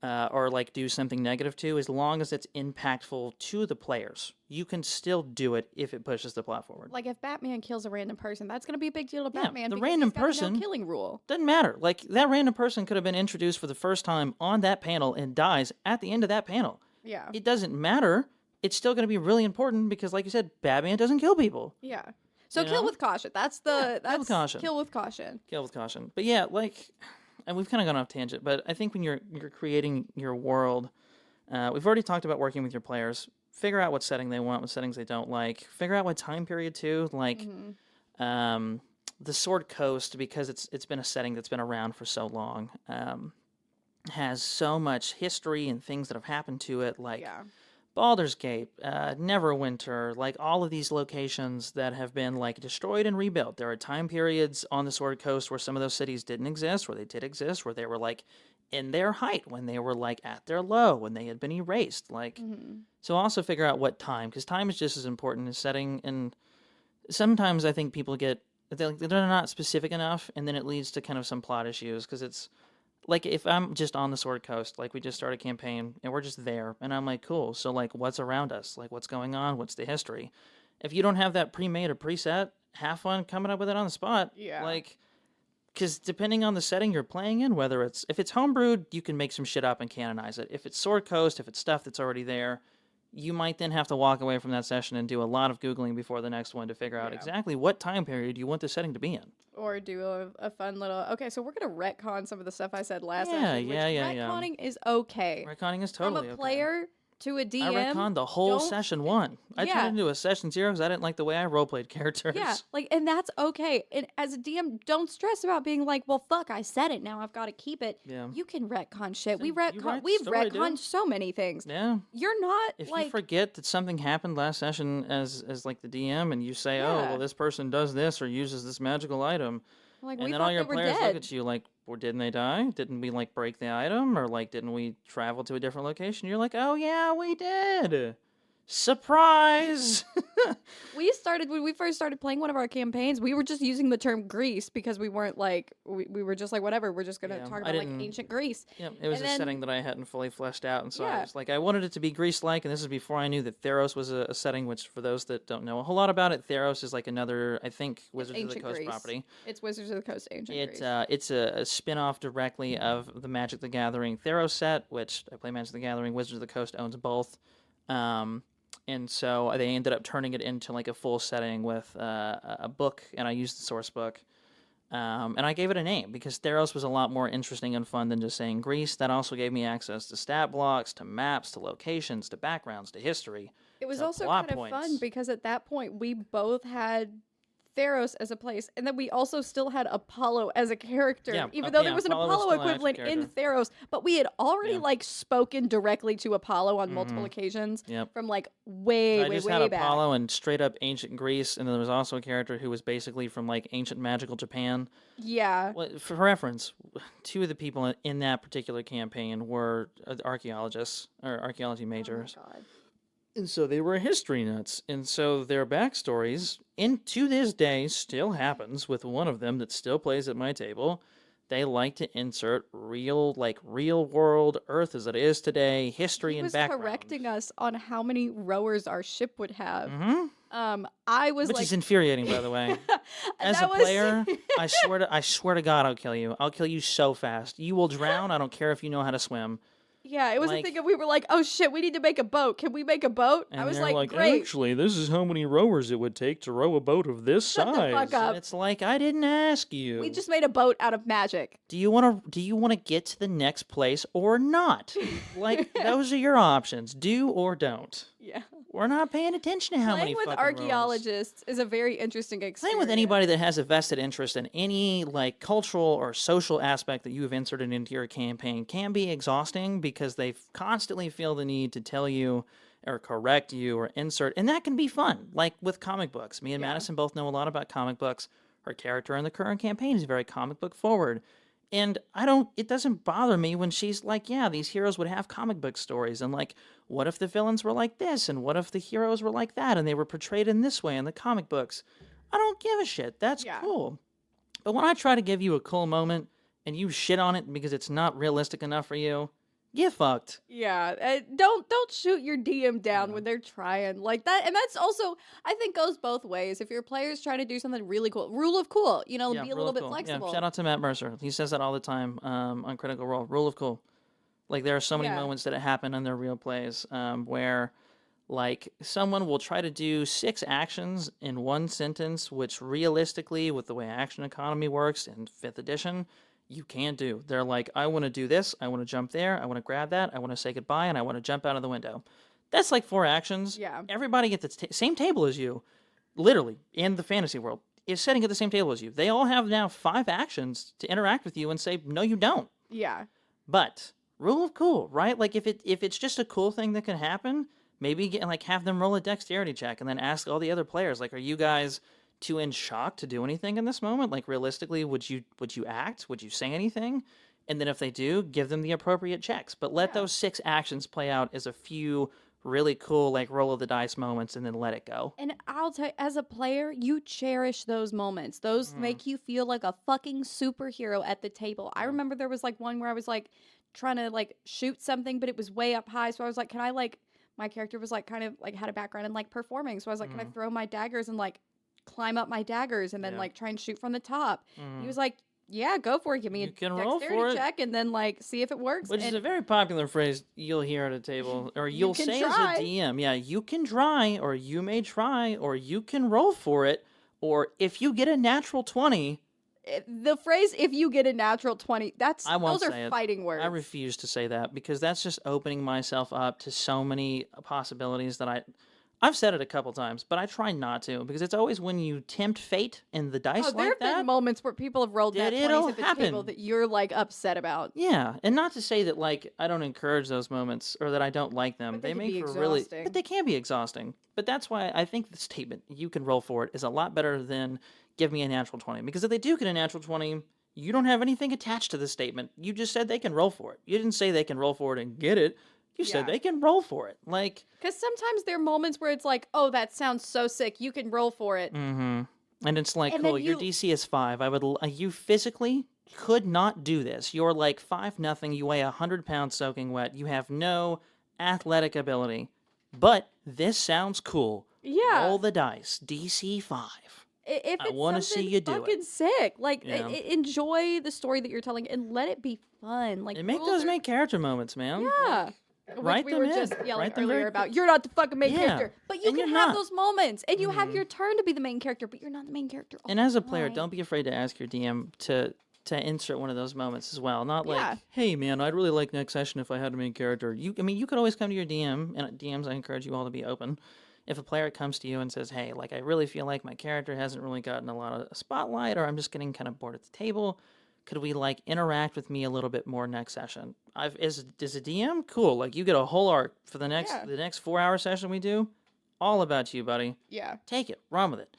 or like do something negative to, as long as it's impactful to the players, you can still do it if it pushes the plot forward. Like if Batman kills a random person, that's going to be a big deal to Yeah, Batman. the because random he's got a person- no killing rule. Doesn't matter. Like, that random person could have been introduced for the first time on that panel and dies at the end of that panel. Yeah. It doesn't matter. It's still going to be really important because, like you said, Batman doesn't kill people. Yeah. So You kill know? with caution. That's kill with caution. Kill with caution. Kill with caution. But yeah, like, and we've kind of gone off tangent, but I think when you're creating your world, we've already talked about working with your players. Figure out what setting they want, what settings they don't like. Figure out what time period too. Like, the Sword Coast, because it's been a setting that's been around for so long, has so much history and things that have happened to it, like Yeah. Baldur's Gate, Neverwinter, like all of these locations that have been like destroyed and rebuilt. There are time periods on the Sword Coast where some of those cities didn't exist, where they did exist, where they were like in their height, when they were like at their low, when they had been erased. Like, so also figure out what time, because time is just as important as setting. And sometimes I think people get they're not specific enough, and then it leads to kind of some plot issues because it's like if I'm just on the Sword Coast, like we just started a campaign and we're just there, and I'm like, cool. So like, what's around us? Like, what's going on? What's the history? If you don't have that pre-made or preset, have fun coming up with it on the spot. Yeah. Like, because depending on the setting you're playing in, if it's homebrewed, you can make some shit up and canonize it. If it's Sword Coast, if it's stuff that's already there, you might then have to walk away from that session and do a lot of Googling before the next one to figure out exactly what time period you want the setting to be in. Or do a fun little, okay, so we're going to retcon some of the stuff I said last Yeah, session, which retconning is okay. Retconning is totally okay. From a player to a DM. I retconned the whole session 1. I turned it into a session 0 because I didn't like the way I roleplayed characters. Yeah, like, and that's okay. And as a DM, don't stress about being like, well, fuck, I said it, now I've got to keep it. Yeah. You can retcon shit. We've retconned so many things. Yeah. You're not, if like... you forget that something happened last session as like the DM, and you say, oh, well, this person does this or uses this magical item, like, and then all your players look at you like, well, didn't they die? Didn't we, like, break the item? Or, like, didn't we travel to a different location? You're like, oh, yeah, we did. Surprise! When we first started playing one of our campaigns, we were just using the term Greece because we weren't like, we were just like, whatever, we're just going to talk about like ancient Greece. Yeah, it was a setting that I hadn't fully fleshed out, and so I was like, I wanted it to be Greece-like, and this is before I knew that Theros was a setting, which for those that don't know a whole lot about it, Theros is like another, I think, Wizards of the Coast Greece. property. It's Wizards of the Coast ancient Greece. It's a spin-off directly of the Magic the Gathering Theros set, which I play Magic the Gathering. Wizards of the Coast owns both. And so they ended up turning it into like a full setting with a book, and I used the source book. And I gave it a name because Theros was a lot more interesting and fun than just saying Greece. That also gave me access to stat blocks, to maps, to locations, to backgrounds, to history. It was also kind of fun because at that point we both had Theros as a place, and then we also still had Apollo as a character, even though there was an Apollo equivalent in Theros, but we had already like spoken directly to Apollo on multiple occasions from like way had back. Apollo and straight up ancient Greece, and then there was also a character who was basically from like ancient magical Japan. Yeah. Well, for reference, 2 of the people in that particular campaign were archaeologists or archaeology majors. Oh my God. And so they were history nuts. And so their backstories, to this day, still happens with one of them that still plays at my table. They like to insert real world Earth as it is today, history and background. He was correcting us on how many rowers our ship would have. Which is infuriating, by the way. As a player, I swear to God, I'll kill you. I'll kill you so fast. You will drown. I don't care if you know how to swim. Yeah, it was a thing of we were like, oh shit, we need to make a boat. Can we make a boat? And I was like, great. Actually, this is how many rowers it would take to row a boat of this size. Shut the fuck up. And it's like, I didn't ask you. We just made a boat out of magic. Do you want to get to the next place or not? Like, those are your options. Do or don't. Yeah. We're not paying attention to how many fucking Playing with archaeologists is a very interesting experience. Playing with anybody that has a vested interest in any like cultural or social aspect that you have inserted into your campaign can be exhausting because they constantly feel the need to tell you or correct you or insert, and that can be fun. Like with comic books. Me and Madison both know a lot about comic books. Her character in the current campaign is very comic book forward. And it doesn't bother me when she's like, yeah, these heroes would have comic book stories. And like, what if the villains were like this? And what if the heroes were like that? And they were portrayed in this way in the comic books. I don't give a shit. That's cool. But when I try to give you a cool moment and you shit on it because it's not realistic enough for you, get fucked. Yeah, don't shoot your DM down when they're trying like that. And that's also, I think, goes both ways. If your player's trying to do something really cool, rule of cool, be a little bit flexible. Yeah, shout out to Matt Mercer. He says that all the time on Critical Role. Rule of cool. Like, there are so many moments that happen in their real plays where, like, someone will try to do 6 actions in one sentence, which realistically, with the way action economy works in 5th edition, you can't do. They're like, I want to do this, I want to jump there, I want to grab that, I want to say goodbye, and I want to jump out of the window. That's like 4 actions. Yeah. Everybody at the same table as you, literally, in the fantasy world, is sitting at the same table as you. They all have now 5 actions to interact with you and say, no, you don't. Yeah. But, rule of cool, right? Like, if it's just a cool thing that can happen, Maybe have them roll a dexterity check and then ask all the other players, like, are you guys too in shock to do anything in this moment? Like, realistically, would you act? Would you say anything? And then if they do, give them the appropriate checks. But let those 6 actions play out as a few really cool, like, roll of the dice moments and then let it go. And I'll tell you, as a player, you cherish those moments. Those make you feel like a fucking superhero at the table. I remember there was like one where I was like trying to like shoot something, but it was way up high. So I was like, can I like, my character was like kind of like had a background in like performing. So I was like, can I throw my daggers and like climb up my daggers and then like try and shoot from the top? He was like, yeah, go for it. Give me You a can roll for dexterity it. check and then like see if it works. Which is And a very popular phrase you'll hear at a table, or you'll can say try. as a DM. Yeah, you can try, or you may try, or you can roll for it, or if you get a natural 20. the phrase "if you get a natural 20," I won't those say are it. fighting words. I refuse to say that because that's just opening myself up to so many possibilities that I've said it a couple times, but I try not to because it's always when you tempt fate and the dice Oh, there like have been that. moments where people have rolled That nat it'll 20s at the happen. table that you're like upset about. Yeah, and not to say that like I don't encourage those moments or that I don't like them. But they can make be for really, exhausting. but they can be exhausting. But that's why I think the statement "you can roll for it" is a lot better than "give me a natural 20." Because if they do get a natural 20, you don't have anything attached to the statement. You just said they can roll for it. You didn't say they can roll for it and get it. You said Yeah. they can roll for it. Like, Because sometimes there are moments where it's like, oh, that sounds so sick. You can roll for it. and it's like, And cool, then your you- DC is 5. You physically could not do this. You're like 5-0. You weigh 100 pounds soaking wet. You have no athletic ability. But this sounds cool. Yeah. Roll the dice. DC 5. If I it's wanna see something you do it. fucking sick, like Yeah. enjoy the story that you're telling and let it be fun. Like And make rules those are- main character moments, man. Yeah. write Which we them were in. just yelling Write them earlier very about. You're not the fucking main Yeah. character, but you And can you're have not. those moments, and you have your turn to be the main character, but you're not the main character. all And as the a player, time. don't be afraid to ask your DM to insert one of those moments as well. Not like, Yeah. hey man, I'd really like next session if I had a main character. You could always come to your DM, and DMs, I encourage you all to be open. If a player comes to you and says, hey, like I really feel like my character hasn't really gotten a lot of spotlight, or I'm just getting kind of bored at the table, could we like interact with me a little bit more next session? As a DM, cool. Like you get a whole arc for the next 4-hour session we do, all about you, buddy. Yeah. Take it, run with it.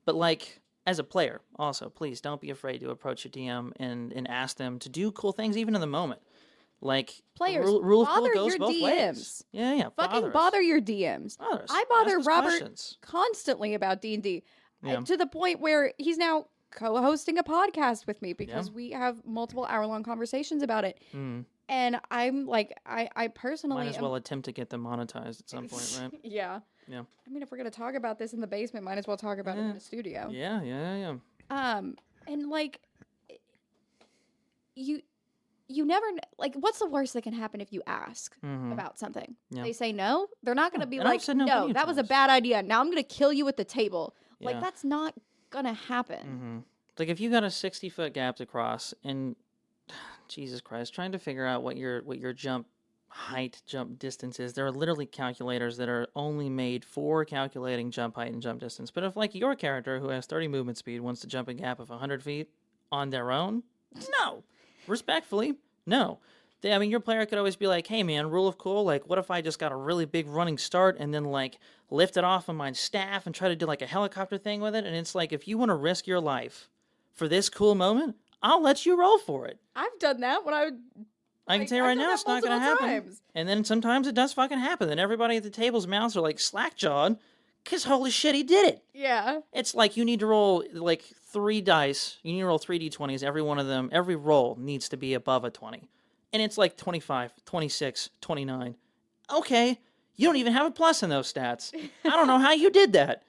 But like as a player, also, please don't be afraid to approach your DM and ask them to do cool things even in the moment. Like Players, rule of cool bother goes your both DMs. ways. Yeah. Fucking bother your DMs. Bother us. I bother Ask us Robert questions. constantly about D&D Yeah. to the point where he's now co-hosting a podcast with me because we have multiple hour-long conversations about it. And I'm like, I personally Might as well attempt to get them monetized at some point, right? Yeah. Yeah. I mean, if we're gonna talk about this in the basement, might as well talk about it in the studio. Yeah. And like, you never like. What's the worst that can happen if you ask about something? Yeah. They say no. They're not gonna be and I've like, said no no, plenty of that was a times." bad idea. Now I'm gonna kill you at the table. Like Yeah. that's not gonna happen. Like if you got a 60-foot gap to cross, and Jesus Christ, trying to figure out what your jump height, jump distance is. There are literally calculators that are only made for calculating jump height and jump distance. But if like your character who has 30 movement speed wants to jump a gap of 100 feet on their own, no. Respectfully, no. Your player could always be like, hey man, rule of cool, like what if I just got a really big running start and then like lift it off on my staff and try to do like a helicopter thing with it? And it's like, if you want to risk your life for this cool moment, I'll let you roll for it. I've done that when I can like, tell you I've right done now, that it's not going to multiple happen. times. And then sometimes it does fucking happen. And everybody at the table's mouths are like slack-jawed because holy shit, he did it. Yeah. It's like you need to roll like 3 dice. You need to roll 3 d20s. Every one of them, every roll needs to be above a 20. And it's like 25, 26, 29. Okay, you don't even have a plus in those stats. I don't know how you did that.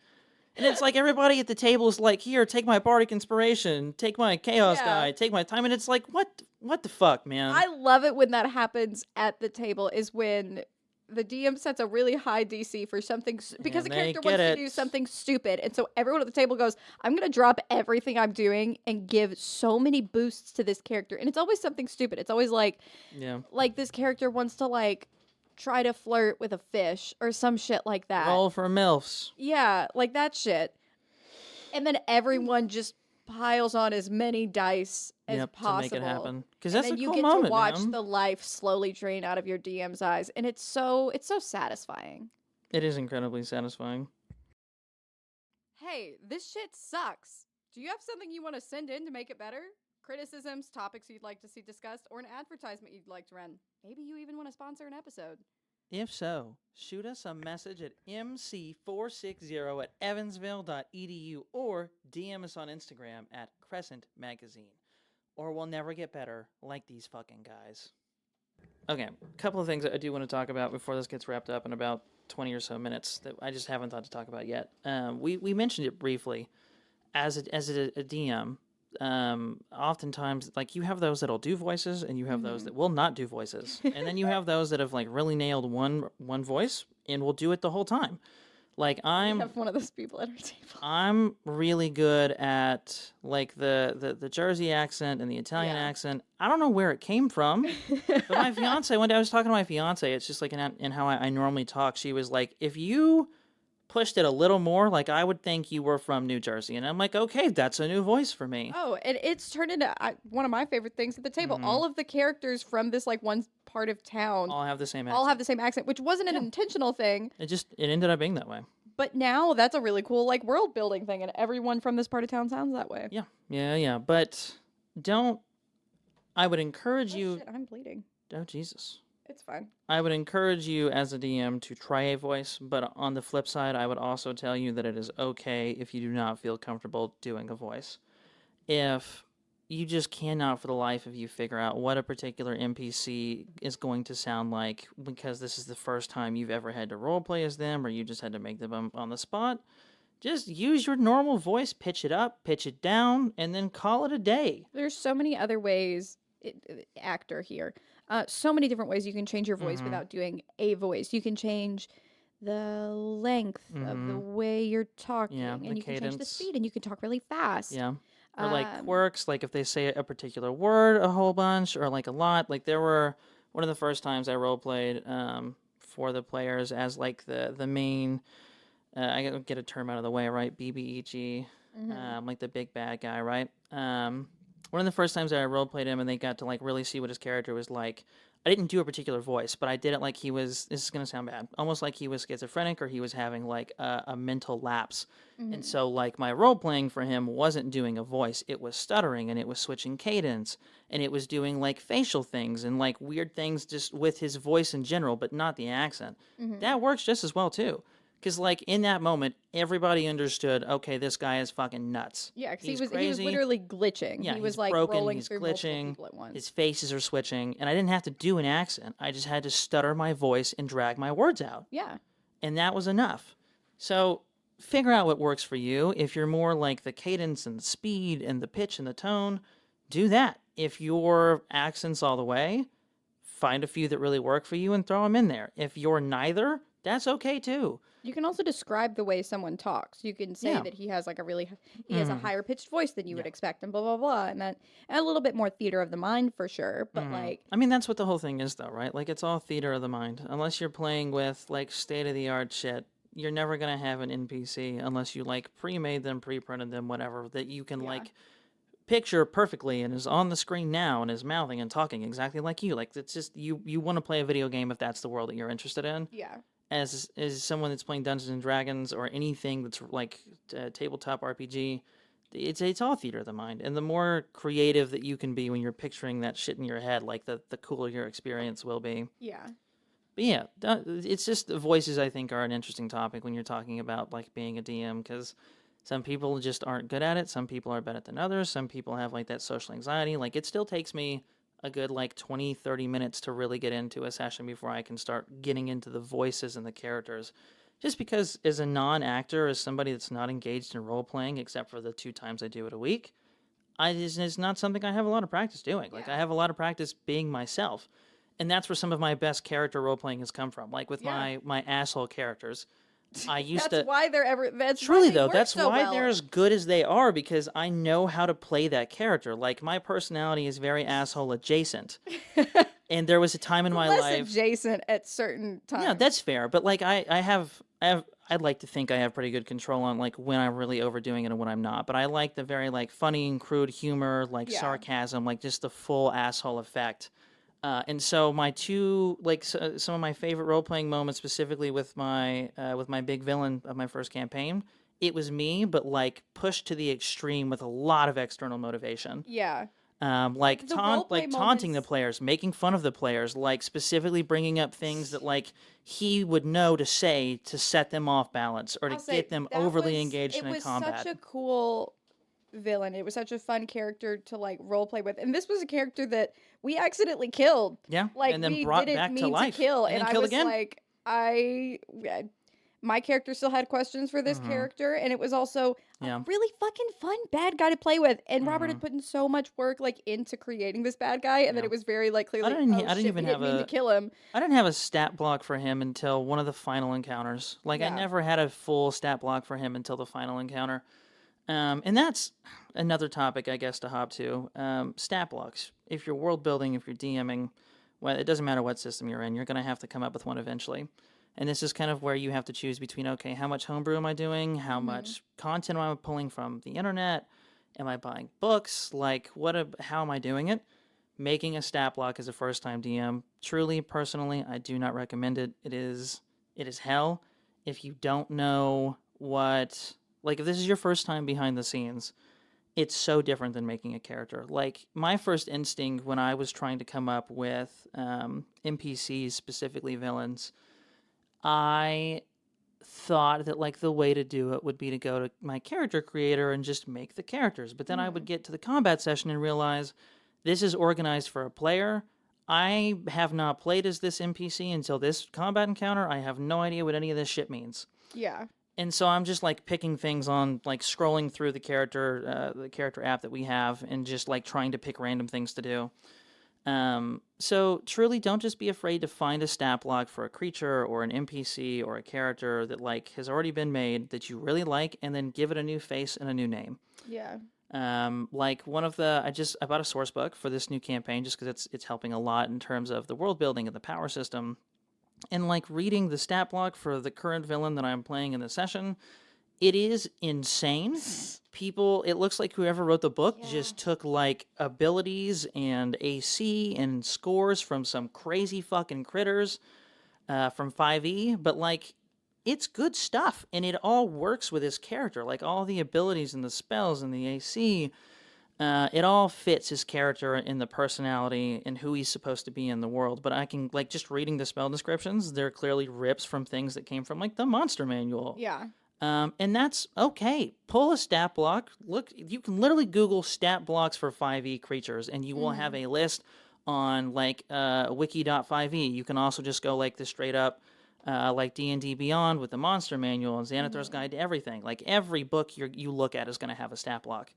And it's like everybody at the table is like, here, take my bardic inspiration, take my chaos die, take my time. And it's like, what the fuck, man? I love it when that happens at the table is when the DM sets a really high DC for something because the they character get wants to it. do something stupid. And so everyone at the table goes, I'm going to drop everything I'm doing and give so many boosts to this character. And it's always something stupid. It's always like this character wants to like try to flirt with a fish or some shit like that. Roll for MILFs. Yeah, like that shit. And then everyone just piles on as many dice as possible to make it happen. Because and that's then a you cool get moment, to watch man. the life slowly drain out of your DM's eyes, and it's so satisfying. It is incredibly satisfying. Hey, this shit sucks. Do you have something you want to send in to make it better? Criticisms, topics you'd like to see discussed, or an advertisement you'd like to run? Maybe you even want to sponsor an episode. If so, shoot us a message at mc460@evansville.edu or DM us on Instagram at Crescent Magazine. Or we'll never get better like these fucking guys. Okay, a couple of things that I do want to talk about before this gets wrapped up in about 20 or so minutes that I just haven't thought to talk about yet. We mentioned it briefly. As a DM, oftentimes, like, you have those that'll do voices, and you have those that will not do voices, and then you have those that have like really nailed one voice and will do it the whole time. Like, We have one of those people at our table. I'm really good at like the Jersey accent and the Italian Yeah. accent. I don't know where it came from, but my fiance, one day I was talking to my fiance. It's just like in how I normally talk. She was like, if you pushed it a little more, like, I would think you were from New Jersey. And I'm like, okay, that's a new voice for me. Oh, and it's turned into one of my favorite things at the table. All of the characters from this like one part of town All have the same accent. all have the same accent, which wasn't an intentional thing. It ended up being that way. But now that's a really cool like world building thing, and everyone from this part of town sounds that way. Yeah. But I would encourage you. Shit, I'm bleeding. Oh, Jesus. It's fine. I would encourage you as a DM to try a voice, but on the flip side, I would also tell you that it is okay if you do not feel comfortable doing a voice. If you just cannot for the life of you figure out what a particular NPC is going to sound like because this is the first time you've ever had to roleplay as them, or you just had to make them on the spot, just use your normal voice, pitch it up, pitch it down, and then call it a day. There's so many other ways, actor here, so many different ways you can change your voice without doing a voice. You can change the length of the way you're talking, and you can change the speed, and you can talk really fast. Yeah. Or like quirks, like if they say a particular word a whole bunch or like a lot. Like there were one of the first times I roleplayed for the players as like the main, I gotta get a term out of the way, right? BBEG, like the big bad guy, right? One of the first times that I roleplayed him and they got to like really see what his character was like, I didn't do a particular voice, but I did it like he was, this is going to sound bad, almost like he was schizophrenic or he was having like a mental lapse. And so like my role playing for him wasn't doing a voice, it was stuttering and it was switching cadence and it was doing like facial things and like weird things just with his voice in general, but not the accent. That works just as well too. Because, like, in that moment, everybody understood, okay, this guy is fucking nuts. Yeah, because He's he was crazy. literally glitching. Yeah, he was he's like broken, rolling he's through multiple glitching, people at once. his faces are switching, and I didn't have to do an accent. I just had to stutter my voice and drag my words out. Yeah. And that was enough. So figure out what works for you. If you're more like the cadence and the speed and the pitch and the tone, do that. If your accent's all the way, find a few that really work for you and throw them in there. If you're neither, that's okay too. You can also describe the way someone talks. You can say that he has like he has a higher pitched voice than you would expect, and blah blah blah, and a little bit more theater of the mind for sure. But like, I mean, that's what the whole thing is, though, right? Like, it's all theater of the mind. Unless you're playing with like state of the art shit, you're never gonna have an NPC unless you like pre-made them, pre-printed them, whatever, that you can like picture perfectly and is on the screen now and is mouthing and talking exactly like you. Like, it's just you want to play a video game if that's the world that you're interested in. yeah. As someone that's playing Dungeons and Dragons or anything that's like tabletop RPG, it's all theater of the mind. And the more creative that you can be when you're picturing that shit in your head, like the cooler your experience will be. Yeah. But yeah, it's just the voices, I think, are an interesting topic when you're talking about like being a DM, because some people just aren't good at it. Some people are better than others. Some people have like that social anxiety. Like, it still takes me a good like 20, 30 minutes to really get into a session before I can start getting into the voices and the characters. Just because as a non-actor, as somebody that's not engaged in role-playing, except for the 2 times I do it a week, it's not something I have a lot of practice doing. Like, I have a lot of practice being myself. And that's where some of my best character role-playing has come from. Like with my asshole characters. I used That's why they're ever. That's Truly, why they though, work that's so why well. they're as good as they are, because I know how to play that character. Like, my personality is very asshole adjacent. And there was a time in my less life. adjacent at certain times. Yeah, that's fair. But like, I'd like to think I have pretty good control on like when I'm really overdoing it and when I'm not. But I like the very like funny and crude humor, like sarcasm, like just the full asshole effect And so my two some of my favorite role playing moments, specifically with my big villain of my first campaign, it was me, but like pushed to the extreme with a lot of external motivation. Yeah. Like the role play Taunting the moments. players, making fun of the players, like specifically bringing up things that like he would know to say to set them off balance or to I'll say get them that overly was engaged it in a was such combat. a cool villain. It was such a fun character to like role play with. And this was a character that we accidentally killed. Yeah, Like and then we brought didn't back to mean to life, kill and and then I killed was again. like my character still had questions for this Mm-hmm. character and it was also a Yeah. really fucking fun bad guy to play with. And Robert Mm-hmm. had put in so much work like into creating this bad guy and then Yeah. it was very like I clearly, didn't. oh I didn't shit, we even have didn't mean to a. kill him. I didn't have a stat block for him until one of the final encounters. Like I Yeah. never had a full stat block for him until the final encounter. And that's another topic, I guess, to hop to. Stat blocks. If you're world building, if you're DMing, well, it doesn't matter what system you're in, you're going to have to come up with one eventually. And this is kind of where you have to choose between, okay, how much homebrew am I doing? How much content am I pulling from the internet? Am I buying books? Like, how am I doing it? Making a stat block as a first time DM, truly, personally, I do not recommend it. It is hell. If you don't know what, like, if this is your first time behind the scenes, it's so different than making a character. Like, my first instinct when I was trying to come up with NPCs, specifically villains, I thought that like the way to do it would be to go to my character creator and just make the characters. But then I would get to the combat session and realize this is organized for a player. I have not played as this NPC until this combat encounter. I have no idea what any of this shit means. Yeah. And so I'm just like picking things on like scrolling through the character app that we have and just like trying to pick random things to do. So truly don't just be afraid to find a stat block for a creature or an NPC or a character that like has already been made that you really like and then give it a new face and a new name. Yeah. Like I bought a source book for this new campaign just because it's helping a lot in terms of the world building and the power system. And like reading the stat block for the current villain that I'm playing in the session, it is insane. It looks like whoever wrote the book just took like abilities and AC and scores from some crazy fucking critters from 5e, but like it's good stuff and it all works with his character. Like all the abilities and the spells and the AC, it all fits his character and the personality and who he's supposed to be in the world. But I can like just reading the spell descriptions, they're clearly rips from things that came from like the monster manual. Yeah. And that's okay. Pull a stat block. Look, you can literally Google stat blocks for 5e creatures, and you will have a list on like wiki.5e. You can also just go like the straight up like D&D Beyond with the monster manual and Xanathar's Guide to Everything. Like every book you look at is going to have a stat block.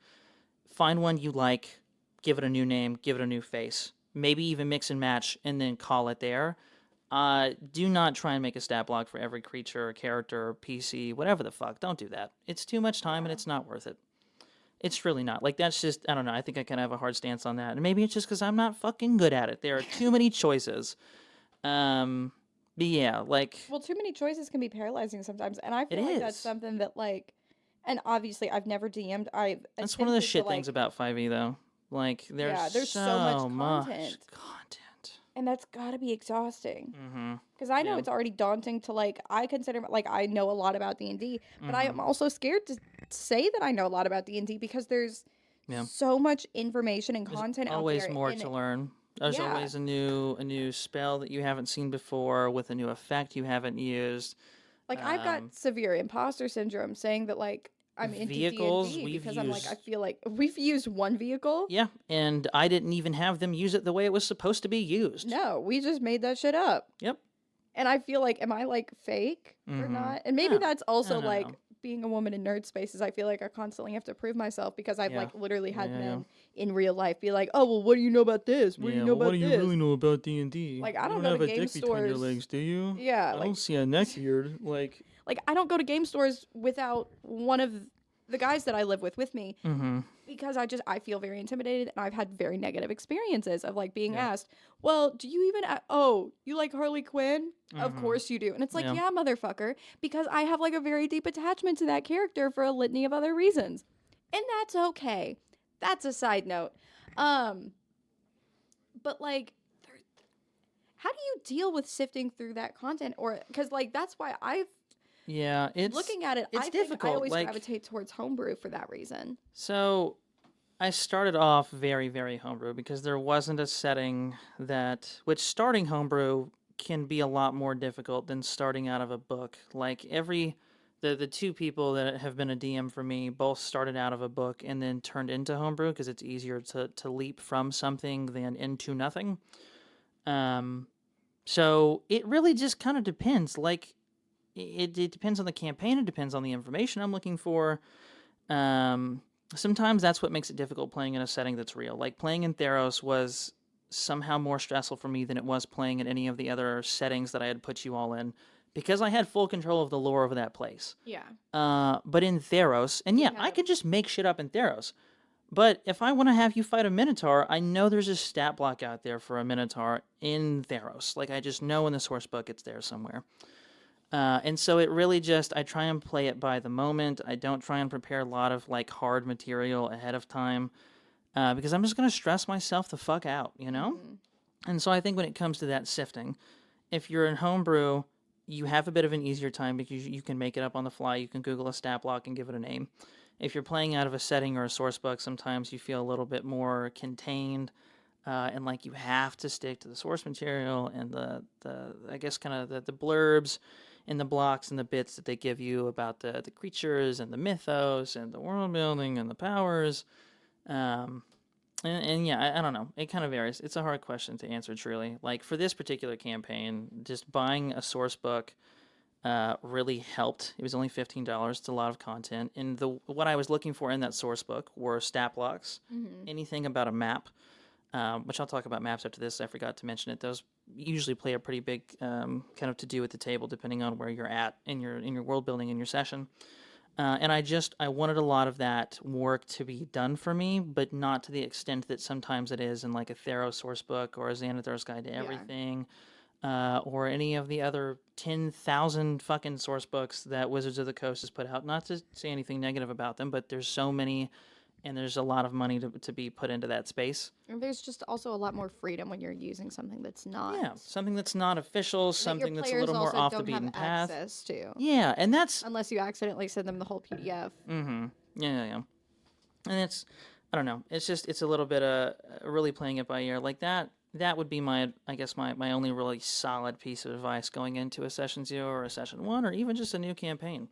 Find one you like, give it a new name, give it a new face, maybe even mix and match, and then call it there. Do not try and make a stat block for every creature, character, PC, whatever the fuck. Don't do that. It's too much time and it's not worth it. It's really not. Like, that's just, I don't know. I think I kind of have a hard stance on that. And maybe it's just because I'm not fucking good at it. There are too many choices. But yeah, like. Well, too many choices can be paralyzing sometimes. And I feel It like is. that's something that, like, and obviously I've never DM'd. That's one of the attempted to, shit like, things about 5e, though. Like, there's so much content. content. And that's gotta be exhausting. Mm-hmm. Because I know Yeah. it's already daunting to, like, I consider, like, I know a lot about D&D, but I am also scared to say that I know a lot about D&D because there's Yeah. so much information and There's content out always there. more and to learn. There's yeah. always a new spell that you haven't seen before with a new effect you haven't used. Like, I've got severe imposter syndrome saying that, like, I'm into Vehicles, D&D we've because I'm like, I used- feel like we've used one vehicle. Yeah, and I didn't even have them use it the way it was supposed to be used. No, we just made that shit up. Yep. And I feel like, am I like fake or not? And maybe No. that's also No. like being a woman in nerd spaces. I feel like I constantly have to prove myself because I've Yeah. like literally had Yeah. men in real life be like, "Oh, well, what do you know about this? What do you know about this?" know about D&D? Like, I don't go to game stores. do you? Yeah, like see a neck beard. Like. I don't go to game stores without one of the guys that I live with me Mm-hmm. because I feel very intimidated and I've had very negative experiences of like being Yeah. asked, "Well, do you even oh, you like Harley Quinn?" Of course you do. And it's like, Yeah. "Yeah, motherfucker," because I have like a very deep attachment to that character for a litany of other reasons. And that's okay. That's a side note. But like how do you deal with sifting through that content? Or because like that's why I've Yeah, looking at it, it's I think I difficult. always Like, gravitate towards homebrew for that reason. so I started off very, very homebrew because there wasn't a setting which starting homebrew can be a lot more difficult than starting out of a book. Like the two people that have been a DM for me both started out of a book and then turned into homebrew because it's easier to leap from something than into nothing. Um, so it really just kind of depends. Like it depends on the campaign. It depends on the information I'm looking for. Um, Sometimes that's what makes it difficult playing in a setting that's real. Like playing in Theros was somehow more stressful for me than it was playing in any of the other settings that I had put you all in because I had full control of the lore of that place. Yeah. But in Theros, and yeah, I could just make shit up in Theros. But if I want to have you fight a Minotaur, I know there's a stat block out there for a Minotaur in Theros. Like I just know in the source book it's there somewhere. And so it really just, I try and play it by the moment. I don't try and prepare a lot of like hard material ahead of time because I'm just going to stress myself the fuck out, you know? Mhm. And so I think when it comes to that sifting, if you're in homebrew, you have a bit of an easier time because you can make it up on the fly. You can Google a stat block and give it a name. If you're playing out of a setting or a source book, sometimes you feel a little bit more contained. And like you have to stick to the source material and the I guess kind of the blurbs and the blocks and the bits that they give you about the creatures and the mythos and the world building and the powers. Um, and yeah, I don't know. It kind of varies. It's a hard question to answer truly. Like for this particular campaign, just buying a source book really helped. It was only $15. It's a lot of content. And what I was looking for in that source book were stat blocks, Mhm. anything about a map, which I'll talk about maps after this. I forgot to mention it. Those usually play a pretty big kind of to do at the table, depending on where you're at in your world building in your session. And I wanted a lot of that work to be done for me, but not to the extent that sometimes it is in like a Theros source book or a Xanathar's Guide to Yeah. Everything, or any of the other 10,000 fucking source books that Wizards of the Coast has put out. Not to say anything negative about them, but there's so many, and there's a lot of money to be put into that space. And there's just also a lot more freedom when you're using something that's not. Yeah, something that's not official, that your something that's a players little more also off the don't have beaten path. access to, Yeah, and that's unless you accidentally send them the whole PDF. yeah. And it's I don't know. It's a little bit really playing it by ear like that. That would be I guess my only really solid piece of advice going into a session 0 or a session 1 or even just a new campaign.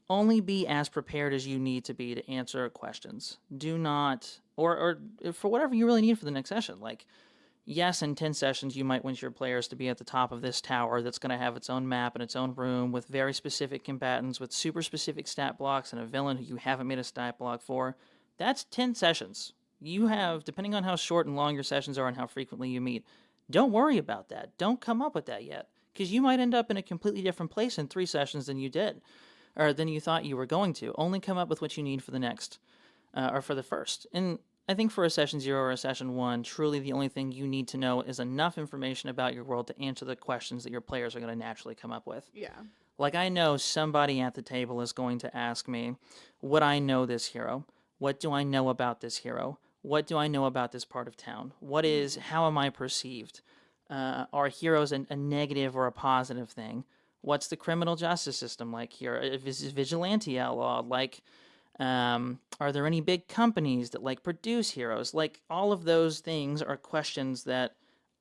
Only be as prepared as you need to be to answer questions. Do not or for whatever you really need for the next session. Like yes, in 10 sessions, you might want your players to be at the top of this tower that's going to have its own map and its own room with very specific combatants, with super specific stat blocks, and a villain who you haven't made a stat block for. That's 10 sessions. You have, depending on how short and long your sessions are and how frequently you meet, don't worry about that. Don't come up with that yet. Because you might end up in a completely different place in 3 sessions than you did, or than you thought you were going to. Only come up with what you need for the next, or for the first. And I think for a session 0 or a session 1, truly the only thing you need to know is enough information about your world to answer the questions that your players are going to naturally come up with. Yeah. Like I know somebody at the table is going to ask me, would I know this hero? What do I know about this hero? What do I know about this part of town? How am I perceived? Are heroes a negative or a positive thing? What's the criminal justice system like here? Is vigilante outlawed? Like, are there any big companies that like produce heroes? Like all of those things are questions that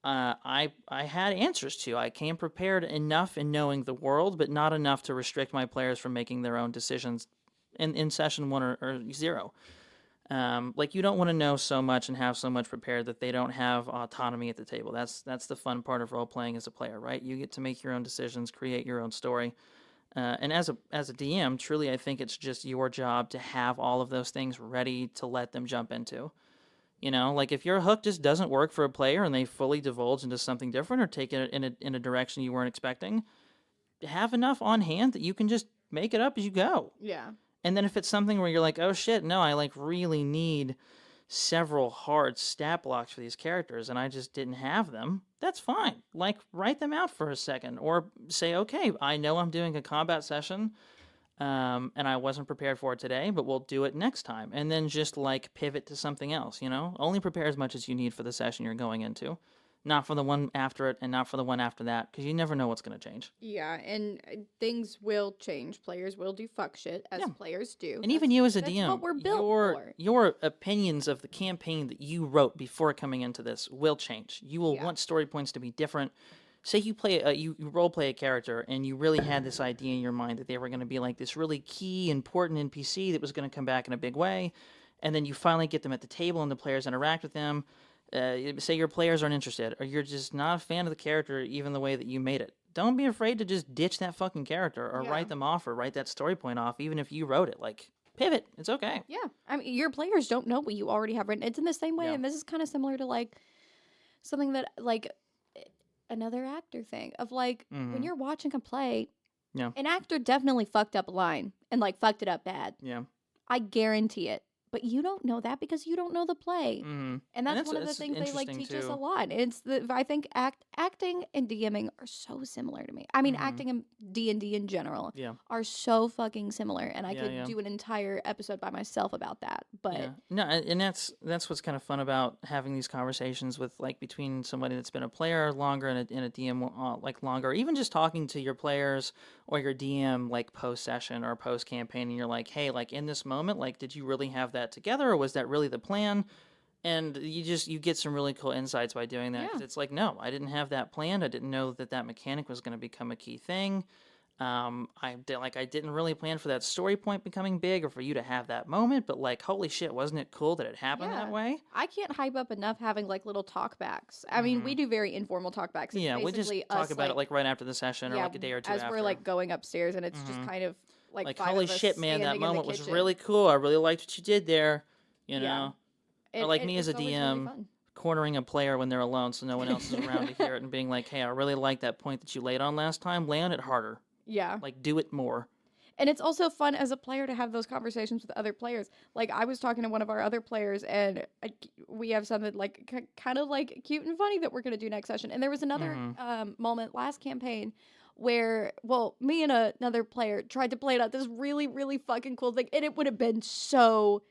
I had answers to. I came prepared enough in knowing the world, but not enough to restrict my players from making their own decisions in session 1 or 0. Like you don't want to know so much and have so much prepared that they don't have autonomy at the table. That's the fun part of role playing as a player, right? You get to make your own decisions, create your own story. And as a DM, truly, I think it's just your job to have all of those things ready to let them jump into. You know, like if your hook just doesn't work for a player and they fully divulge into something different or take it in a direction you weren't expecting, have enough on hand that you can just make it up as you go. Yeah. And then if it's something where you're like, oh shit, no, I like really need several hard stat blocks for these characters and I just didn't have them, that's fine. Like write them out for a second or say, okay, I know I'm doing a combat session and I wasn't prepared for it today, but we'll do it next time. And then just like pivot to something else, you know? Only prepare as much as you need for the session you're going into. not for the one after it, and not for the one after that, because you never know what's going to change. Yeah, and things will change. Players will do fuck shit, as Yeah. players do. And even you as a That's DM, what we're built for. your opinions of the campaign that you wrote before coming into this will change. You will want story points to be different. Say you play you role play a character and you really had this idea in your mind that they were going to be like this really key important NPC that was going to come back in a big way, and then you finally get them at the table and the players interact with them. Say your players aren't interested, or you're just not a fan of the character even the way that you made it. Don't be afraid to just ditch that fucking character or write them off or write that story point off, even if you wrote it. Like, pivot. It's okay. Yeah. I mean, your players don't know what you already have written. It's in the same way, and this is kind of similar to, like, something that, like, another actor thing of, like, when you're watching a play, an actor definitely fucked up a line and, like, fucked it up bad. Yeah. I guarantee it. But you don't know that because you don't know the play. Mm-hmm. And that's one of the things they, like, teach us a lot. I think acting and DMing are so similar to me. I mean, acting and D&D in general are so fucking similar. And I could do an entire episode by myself about that. But no, and that's what's kind of fun about having these conversations with, like, between somebody that's been a player longer and a DM like longer, or even just talking to your players or your DM, like, post session or post campaign, and you're like, hey, like, in this moment, like, did you really have that together, or was that really the plan? And you get some really cool insights by doing that, because it's like, no, I didn't have that planned. I didn't know that mechanic was going to become a key thing. I didn't really plan for that story point becoming big or for you to have that moment, but, like, holy shit, wasn't it cool that it happened that way? I can't hype up enough having, like, little talkbacks. I mean, we do very informal talkbacks. It's We just talk about it, like, right after the session or, like, a day or two as after. we're, like, going upstairs, and it's just kind of like five holy of us shit, man, that standing in the moment was kitchen. really cool. I really liked what you did there, you know? Or, like, me as a it's always DM, really fun. cornering a player when they're alone so no one else is around to hear it, and being like, hey, I really like that point that you laid on last time. Lay on it harder. Yeah. Like, do it more. And it's also fun as a player to have those conversations with other players. Like, I was talking to one of our other players, and we have something, like, kind of, like, cute and funny that we're going to do next session. And there was another moment last campaign where, well, me and another player tried to play it out this really, really fucking cool thing, and it would have been so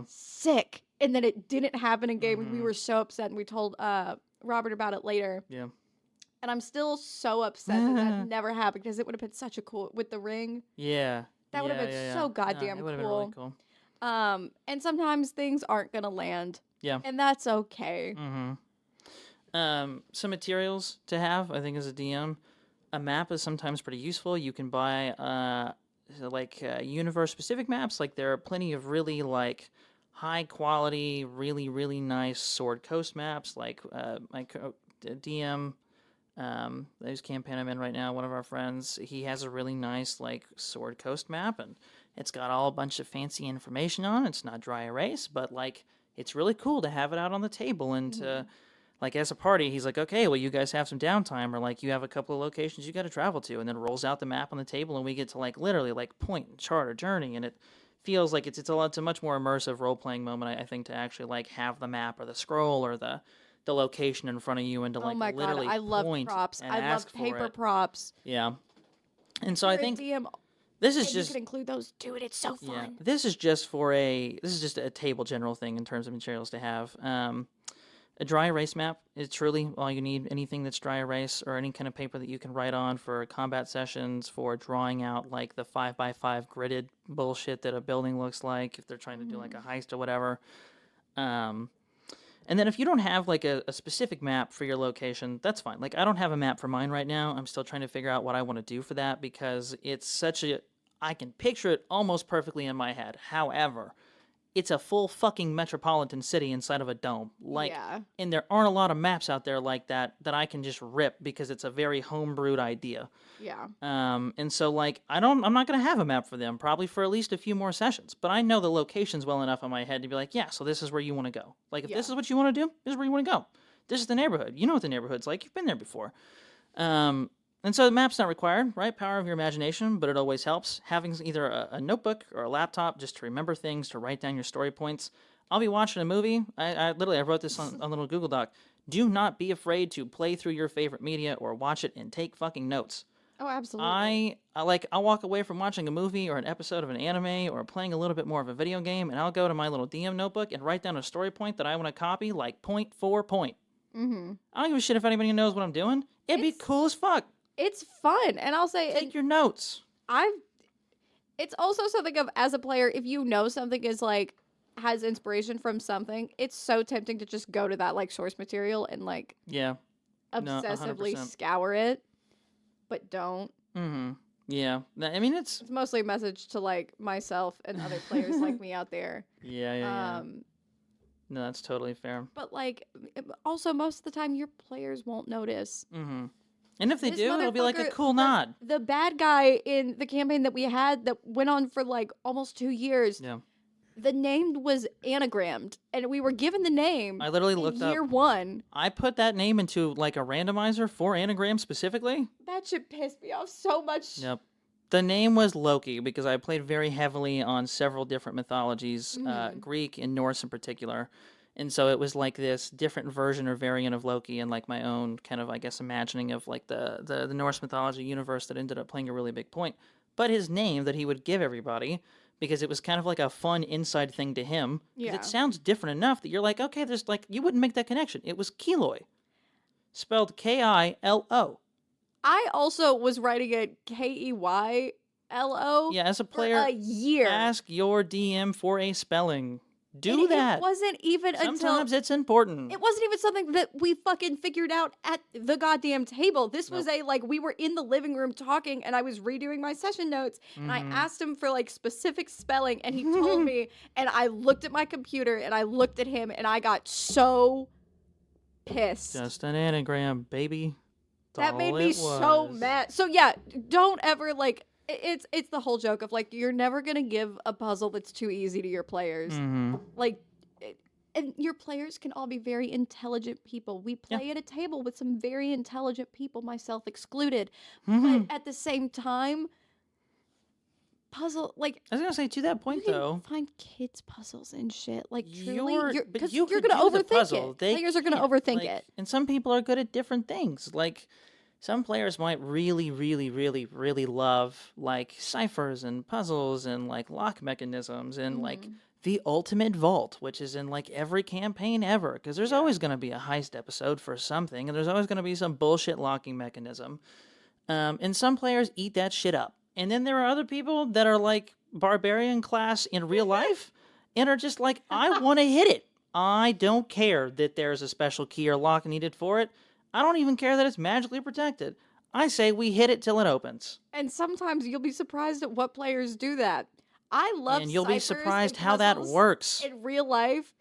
sick. And then it didn't happen in game, and we were so upset, and we told Robert about it later. Yeah. And I'm still so upset that never happened, because it would have been such a cool, with the ring. Yeah. That would have been so goddamn it would have cool. been really cool. And sometimes things aren't gonna land. Yeah. And that's okay. Some materials to have, I think, as a DM. A map is sometimes pretty useful. You can buy universe-specific maps. Like, there are plenty of really, like, high-quality, really, really nice Sword Coast maps. Like, my DM, whose campaign I'm in right now, one of our friends, he has a really nice, like, Sword Coast map, and it's got a bunch of fancy information on it. It's not dry erase, but, like, it's really cool to have it out on the table and to... Like, as a party, he's like, okay, well, you guys have some downtime, or, like, you have a couple of locations you got to travel to, and then rolls out the map on the table, and we get to, like, literally, like, point and chart or journey, and it feels like it's a much more immersive role-playing moment, I think, to actually, like, have the map or the scroll or the location in front of you, and to, like, oh my literally God, I love point props. and I ask love paper for it. props. Yeah. And so I think DM, this is and just... you can include those. Dude, it's so fun. Yeah, this is just a table general thing in terms of materials to have. A dry erase map is truly all you need. Anything that's dry erase or any kind of paper that you can write on for combat sessions, for drawing out, like, the 5x5 gridded bullshit that a building looks like if they're trying to do, like, a heist or whatever. And then if you don't have, like, a specific map for your location, that's fine. Like, I don't have a map for mine right now. I'm still trying to figure out what I want to do for that, because it's such a... I can picture it almost perfectly in my head. However... it's a full fucking metropolitan city inside of a dome. Like, and there aren't a lot of maps out there like that I can just rip, because it's a very homebrewed idea. Yeah. And so, like, I'm not going to have a map for them, probably for at least a few more sessions. But I know the locations well enough in my head to be like, yeah, so this is where you want to go. Like, if this is what you want to do, this is where you want to go. This is the neighborhood. You know what the neighborhood's like. You've been there before. And so the map's not required, right? Power of your imagination, but it always helps. Having either a notebook or a laptop just to remember things, to write down your story points. I'll be watching a movie. I wrote this on a little Google Doc. Do not be afraid to play through your favorite media or watch it and take fucking notes. Oh, absolutely. I'll walk away from watching a movie or an episode of an anime or playing a little bit more of a video game, and I'll go to my little DM notebook and write down a story point that I want to copy, like point for point. Mm-hmm. I don't give a shit if anybody knows what I'm doing. It'd be cool as fuck. It's fun, and I'll say, Take your notes. It's also something of, as a player, if you know something is like has inspiration from something, it's so tempting to just go to that like source material and like Yeah. No, obsessively 100%. scour it, but don't. Mm-hmm. Yeah. I mean, It's mostly a message to like myself and other players like me out there. Yeah. No, that's totally fair. But like, also most of the time your players won't notice. Mm-hmm. And if they This do, it'll be like a motherfucker, cool nod. The bad guy in the campaign that we had that went on for like almost 2 years. Yeah. The name was anagrammed, and we were given the name. I literally looked year up. 1. I put that name into like a randomizer for anagrams specifically. That shit pissed me off so much. Yep. The name was Loki because I played very heavily on several different mythologies, Greek and Norse in particular. And so it was like this different version or variant of Loki and like my own kind of, I guess, imagining of like the Norse mythology universe that ended up playing a really big point. But his name that he would give everybody, because it was kind of like a fun inside thing to him, because it sounds different enough that you're like, okay, there's like, you wouldn't make that connection. It was Kiloi, spelled Kilo. I also was writing it Keylo. Yeah, as a for player, a year. ask your DM for a spelling. Do that. It wasn't even Sometimes it's important. It wasn't even something that we fucking figured out at the goddamn table. This was we were in the living room talking, and I was redoing my session notes, and I asked him for like specific spelling, and he told me, and I looked at my computer, and I looked at him, and I got so pissed. Just an anagram, baby. That made me so mad. So yeah, don't ever like. It's the whole joke of like you're never gonna give a puzzle that's too easy to your players. Like, and your players can all be very intelligent people. We play at a table with some very intelligent people, myself excluded. But at the same time, puzzle like I was gonna say to that point you can though, find kids puzzles and shit. Like truly, because you're could gonna do the overthink puzzle. it. They Players are gonna can't. overthink Like, it. and some people are good at different things. Like some players might really love like ciphers and puzzles and like lock mechanisms and like the ultimate vault, which is in like every campaign ever, because there's always going to be a heist episode for something, and there's always going to be some bullshit locking mechanism. And some players eat that shit up. And then there are other people that are like barbarian class in real life and are just like, I want to hit it. I don't care that there's a special key or lock needed for it. I don't even care that it's magically protected. I say we hit it till it opens. And sometimes you'll be surprised at what players do that. I love and you'll be ciphers surprised and how that puzzles works. in real life.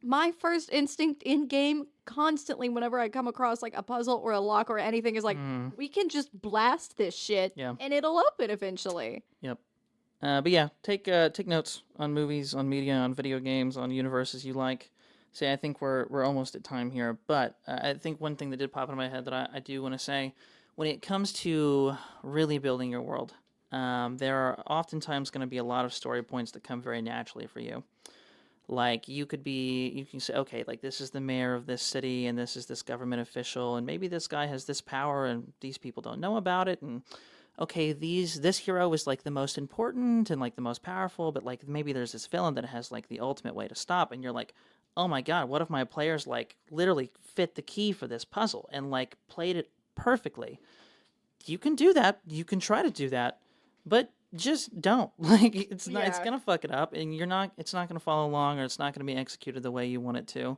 My first instinct in game constantly whenever I come across like a puzzle or a lock or anything is like, we can just blast this shit and it'll open eventually. Yep. But yeah, take notes on movies, on media, on video games, on universes you like. Say, I think we're almost at time here, but I think one thing that did pop into my head that I do want to say, when it comes to really building your world, there are oftentimes going to be a lot of story points that come very naturally for you. Like you can say, okay, like this is the mayor of this city and this is this government official and maybe this guy has this power and these people don't know about it, and okay, this hero is like the most important and like the most powerful, but like maybe there's this villain that has like the ultimate way to stop, and you're like, oh my god, what if my players like literally fit the key for this puzzle and like played it perfectly? You can do that. You can try to do that, but just don't. Like it's not. It's gonna fuck it up, and it's not gonna follow along, or it's not gonna be executed the way you want it to.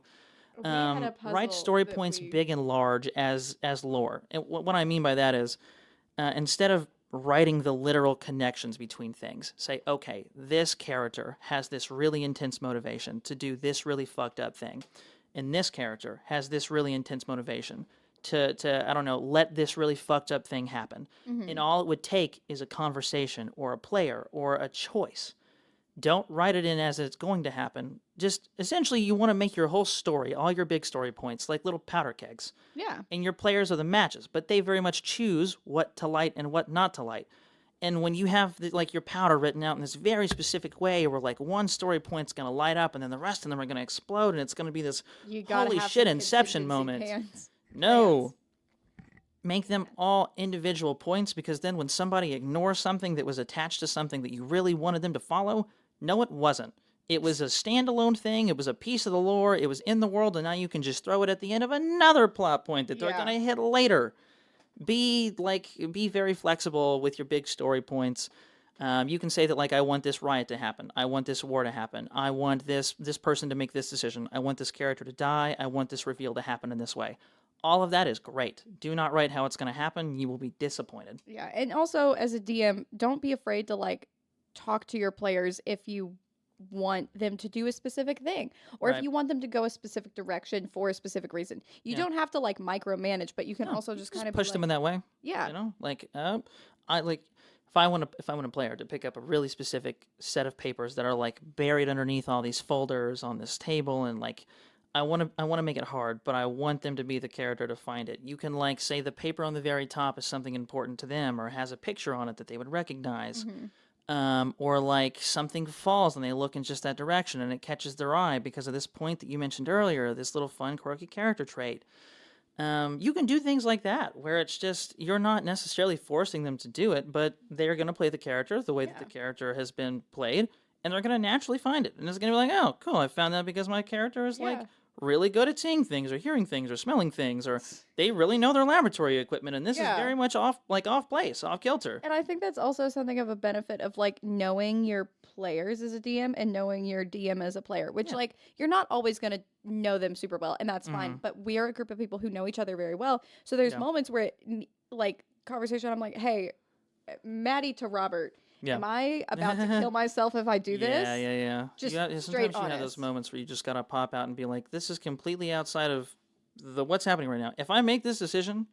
Write story points big and large as lore. And what I mean by that is, instead of writing the literal connections between things, say, okay, this character has this really intense motivation to do this really fucked up thing, and this character has this really intense motivation to I don't know, let this really fucked up thing happen. And all it would take is a conversation or a player or a choice. Don't write it in as it's going to happen. Just essentially you want to make your whole story, all your big story points, like little powder kegs. Yeah. And your players are the matches, but they very much choose what to light and what not to light. And when you have like your powder written out in this very specific way where like one story point's going to light up and then the rest of them are going to explode and it's going to be this holy shit Inception moment. No. Make them all individual points, because then when somebody ignores something that was attached to something that you really wanted them to follow, no, it wasn't. It was a standalone thing. It was a piece of the lore. It was in the world, and now you can just throw it at the end of another plot point that they're Yeah. gonna hit later. Be very flexible with your big story points. You can say that, like, I want this riot to happen. I want this war to happen. I want this person to make this decision. I want this character to die. I want this reveal to happen in this way. All of that is great. Do not write how it's going to happen. You will be disappointed. Yeah, and also as a DM, don't be afraid to like talk to your players if you want them to do a specific thing or if Right. you want them to go a specific direction for a specific reason. You Yeah. don't have to like micromanage, but you can No, also you just can kind of push them in that way. yeah. You know, like I like if I want a player to pick up a really specific set of papers that are like buried underneath all these folders on this table, and like I want to make it hard, but I want them to be the character to find it. You can like say the paper on the very top is something important to them or has a picture on it that they would recognize. Mhm. Or like something falls and they look in just that direction and it catches their eye because of this point that you mentioned earlier, this little fun, quirky character trait. You can do things like that where it's just you're not necessarily forcing them to do it, but they're going to play the character the way that the character has been played, and they're going to naturally find it. And it's going to be like, oh, cool, I found that because my character is like Yeah. really good at seeing things or hearing things or smelling things, or they really know their laboratory equipment, and this is Yeah. very much off place, off kilter. And I think that's also something of a benefit of like knowing your players as a DM and knowing your DM as a player, which Yeah. like you're not always going to know them super well, and that's fine. Mhm. But we are a group of people who know each other very well. So there's Yeah. moments where like conversation, I'm like, hey, Maddie to Robert, Yeah. am I about to kill myself if I do this? Yeah. Just Sometimes straight you have those honest. moments where you just gotta pop out and be like, "This is completely outside of what's happening right now. If I make this decision,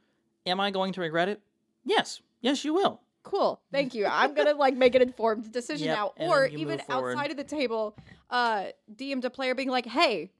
am I going to regret it? Yes, you will." Cool. Thank you. I'm gonna like make an informed decision Yep, now. and Or then you even move forward. outside of the table, DM to player being like, hey,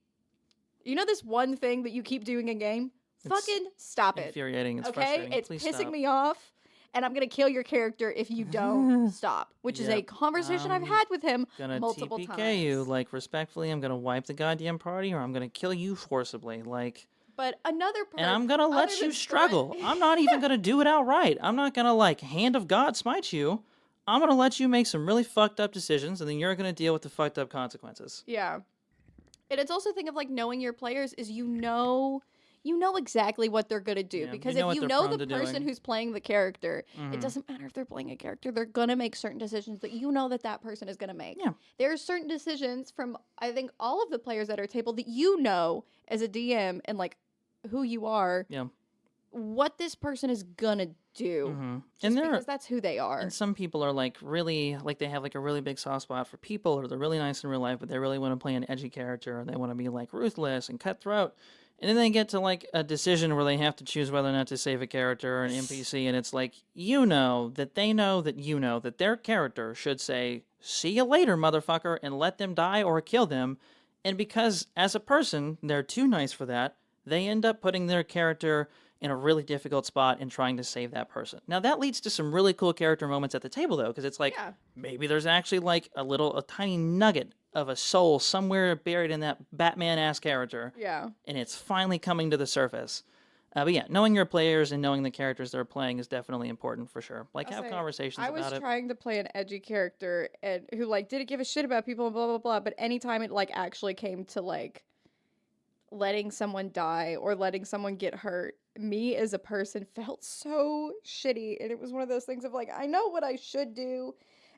you know this one thing that you keep doing in game? Fucking stop it. Infuriating. It's Okay? frustrating. It's Please pissing stop. me off. And I'm gonna kill your character if you don't stop. Which is a Yep. conversation I've had with him Gonna multiple TPK you, times. like, respectfully. I'm gonna wipe the goddamn party, or I'm gonna kill you forcibly, like. But another part, And I'm gonna other let than you threat- struggle. I'm not even gonna do it outright. I'm not gonna like hand of God smite you. I'm gonna let you make some really fucked up decisions, and then you're gonna deal with the fucked up consequences. Yeah. And it's also a thing of like knowing your players is you know exactly what they're gonna do. Yeah, Because you know if what you they're know prone the to person doing. who's playing the character, Mhm. it doesn't matter if they're playing a character, they're gonna make certain decisions that you know that person is gonna make. Yeah. There are certain decisions from I think all of the players at our table that you know as a DM and like who you are, Yeah. what this person is gonna do. Mhm. Just And because that's who they are. and some people are like really like they have like a really big soft spot for people, or they're really nice in real life, but they really want to play an edgy character, or they want to be like ruthless and cutthroat. And then they get to like a decision where they have to choose whether or not to save a character or an NPC, and it's like you know that they know that you know that their character should say "See you later, motherfucker," and let them die or kill them. And because as a person they're too nice for that, they end up putting their character in a really difficult spot and trying to save that person. Now that leads to some really cool character moments at the table though, because it's like Yeah. maybe there's actually like a tiny nugget of a soul somewhere buried in that Batman ass character, Yeah. and it's finally coming to the surface. But yeah, knowing your players and knowing the characters they're playing is definitely important for sure. Like I'll have say, conversations I was about it. trying to play an edgy character and who like didn't give a shit about people and blah blah blah. But anytime it like actually came to like letting someone die or letting someone get hurt, me as a person felt so shitty. And it was one of those things of like, I know what I should do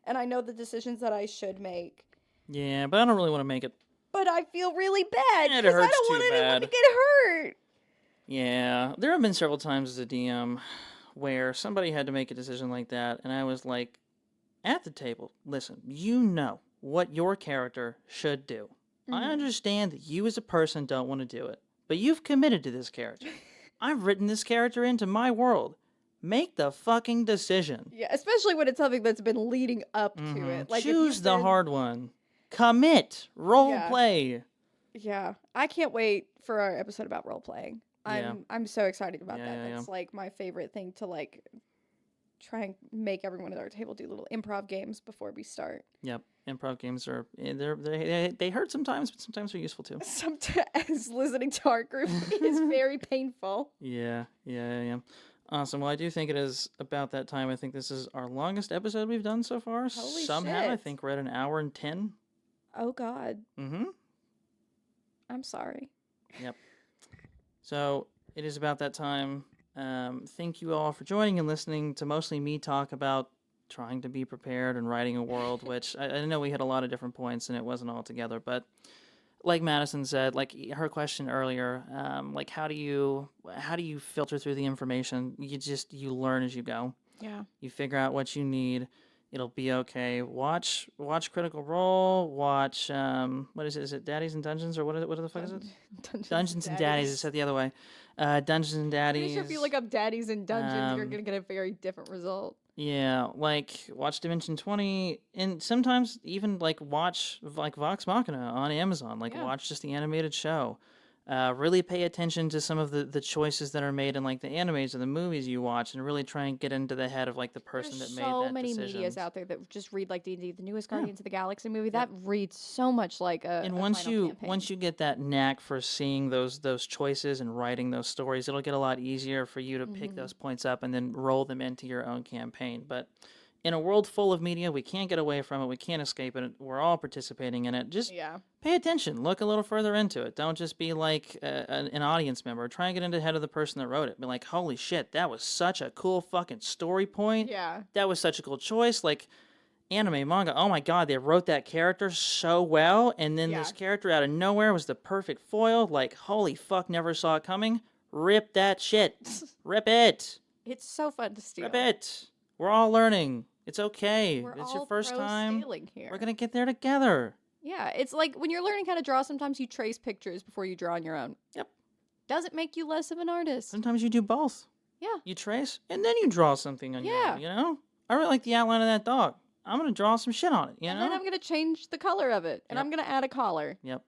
and I know the decisions that I should make. Yeah, but I don't really want to make it. But I feel really bad It because I hurts don't want too anyone bad. to get hurt. Yeah, there have been several times as a DM where somebody had to make a decision like that, and I was like, at the table, listen, you know what your character should do. I Mhm. understand that you as a person don't want to do it, but you've committed to this character. I've written this character into my world. Make the fucking decision. Yeah, especially when it's something that's been leading up to Mhm. it. Like if Choose you've the been- hard one. Commit. Role Yeah. play. Yeah, I can't wait for our episode about role playing. Yeah. I'm so excited about Yeah, that. yeah, That's like my favorite thing to like try and make everyone at our table do little improv games before we start. Yep. Improv games are they hurt sometimes, but sometimes they're useful too. Sometimes listening to our group is very painful. Yeah. Awesome. Well, I do think it is about that time. I think this is our longest episode we've done so far. Holy Somehow, I shit. think we're at an hour and 10. Oh God. Mm-hmm. I'm sorry. Yep. So it is about that time. Thank you all for joining and listening to mostly me talk about trying to be prepared and writing a world, which I know we hit a lot of different points and it wasn't all together, but like Madison said, like her question earlier, like how do you filter through the information? You learn as you go. Yeah. You figure out what you need. It'll be okay. Watch Critical Role. Watch what is it? Is it Daddies and Dungeons or what the fuck is it? Dungeons and Daddies. It's said the other way. Dungeons and Daddies. Pretty sure if you look up Daddies and Dungeons, you're Um, gonna get a very different result. Yeah, like watch Dimension 20, and sometimes even like watch like Vox Machina on Amazon. Like Yeah. watch just the animated show. Really pay attention to some of the choices that are made in like the animes or the movies you watch, and really try and get into the head of like the person There's that made so that many decision. medias out there that just read like D&D. The newest Yeah. Guardians of the Galaxy movie that reads so much like a And a once final you campaign. once you get that knack for seeing those choices and writing those stories, it'll get a lot easier for you to pick those points up and then roll them into your own campaign. But in a world full of media, we can't get away from it. We can't escape it. We're all participating in it. Just Yeah. pay attention. Look a little further into it. Don't just be like an audience member. Try and get into the head of the person that wrote it. Be like, holy shit, that was such a cool fucking story point. Yeah. That was such a cool choice. Like, anime, manga, oh my god, they wrote that character so well, and then this character out of nowhere was the perfect foil. Like, holy fuck, never saw it coming. Rip that shit. Rip it. It's so fun to steal. Rip it. We're all learning. It's okay. We're It's all your first pro time. stealing here. We're gonna get there together. Yeah, it's like when you're learning how to draw, sometimes you trace pictures before you draw on your own. Yep. Doesn't make you less of an artist. Sometimes you do both. Yeah. You trace, and then you draw something on your Yeah. own, you know? I really like the outline of that dog. I'm gonna draw some shit on it, you And know? then I'm going to change the color of it. And Yep. I'm going to add a collar. Yep.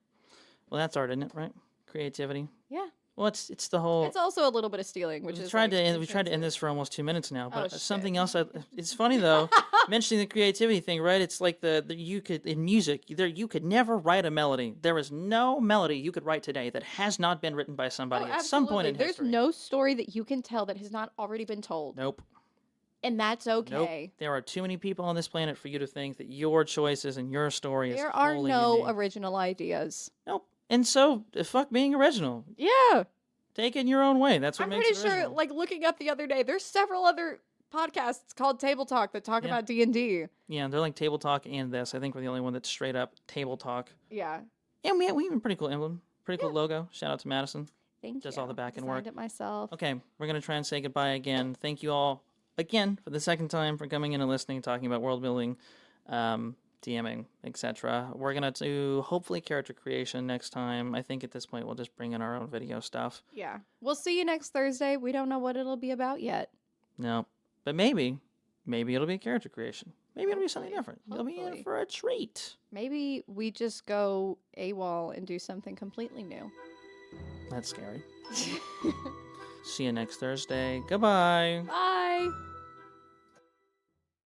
Well, that's art, isn't it, right? Creativity. Yeah. Well, it's the whole... It's also a little bit of stealing, which We is tried like, to end, we tried to end this for almost 2 minutes now, but Oh, something shit. else. It's funny though, mentioning the creativity thing, right? It's like the you could in music, you could never write a melody. There is no melody you could write today that has not been written by somebody at some point in There's history. no story that you can tell that has not already been told. Nope. And that's okay. Nope. There are too many people on this planet for you to think that your choices and your story is There are wholly no unique. original ideas. Nope. And so, fuck being original. Yeah. Take it in your own way. That's what I'm makes pretty it sure, original. like, looking up the other day, there's several other podcasts called Table Talk that talk Yeah. about D&D. Yeah, they're like Table Talk and this. I think we're the only one that's straight up Table Talk. Yeah. And we have a pretty cool emblem, pretty cool logo. Shout out to Madison. Thank you. Does all the back end Designed work. it myself. Okay, we're going to try and say goodbye again. Thank you all again for the second time for coming in and listening, talking about world building, DMing, etc. We're going to do hopefully character creation next time. I think at this point we'll just bring in our own video stuff. Yeah. We'll see you next Thursday. We don't know what it'll be about yet. No, but maybe it'll be character creation. Maybe it'll be something different. You'll be in Hopefully. for a treat. Maybe we just go AWOL and do something completely new. That's scary. See you next Thursday. Goodbye. Bye.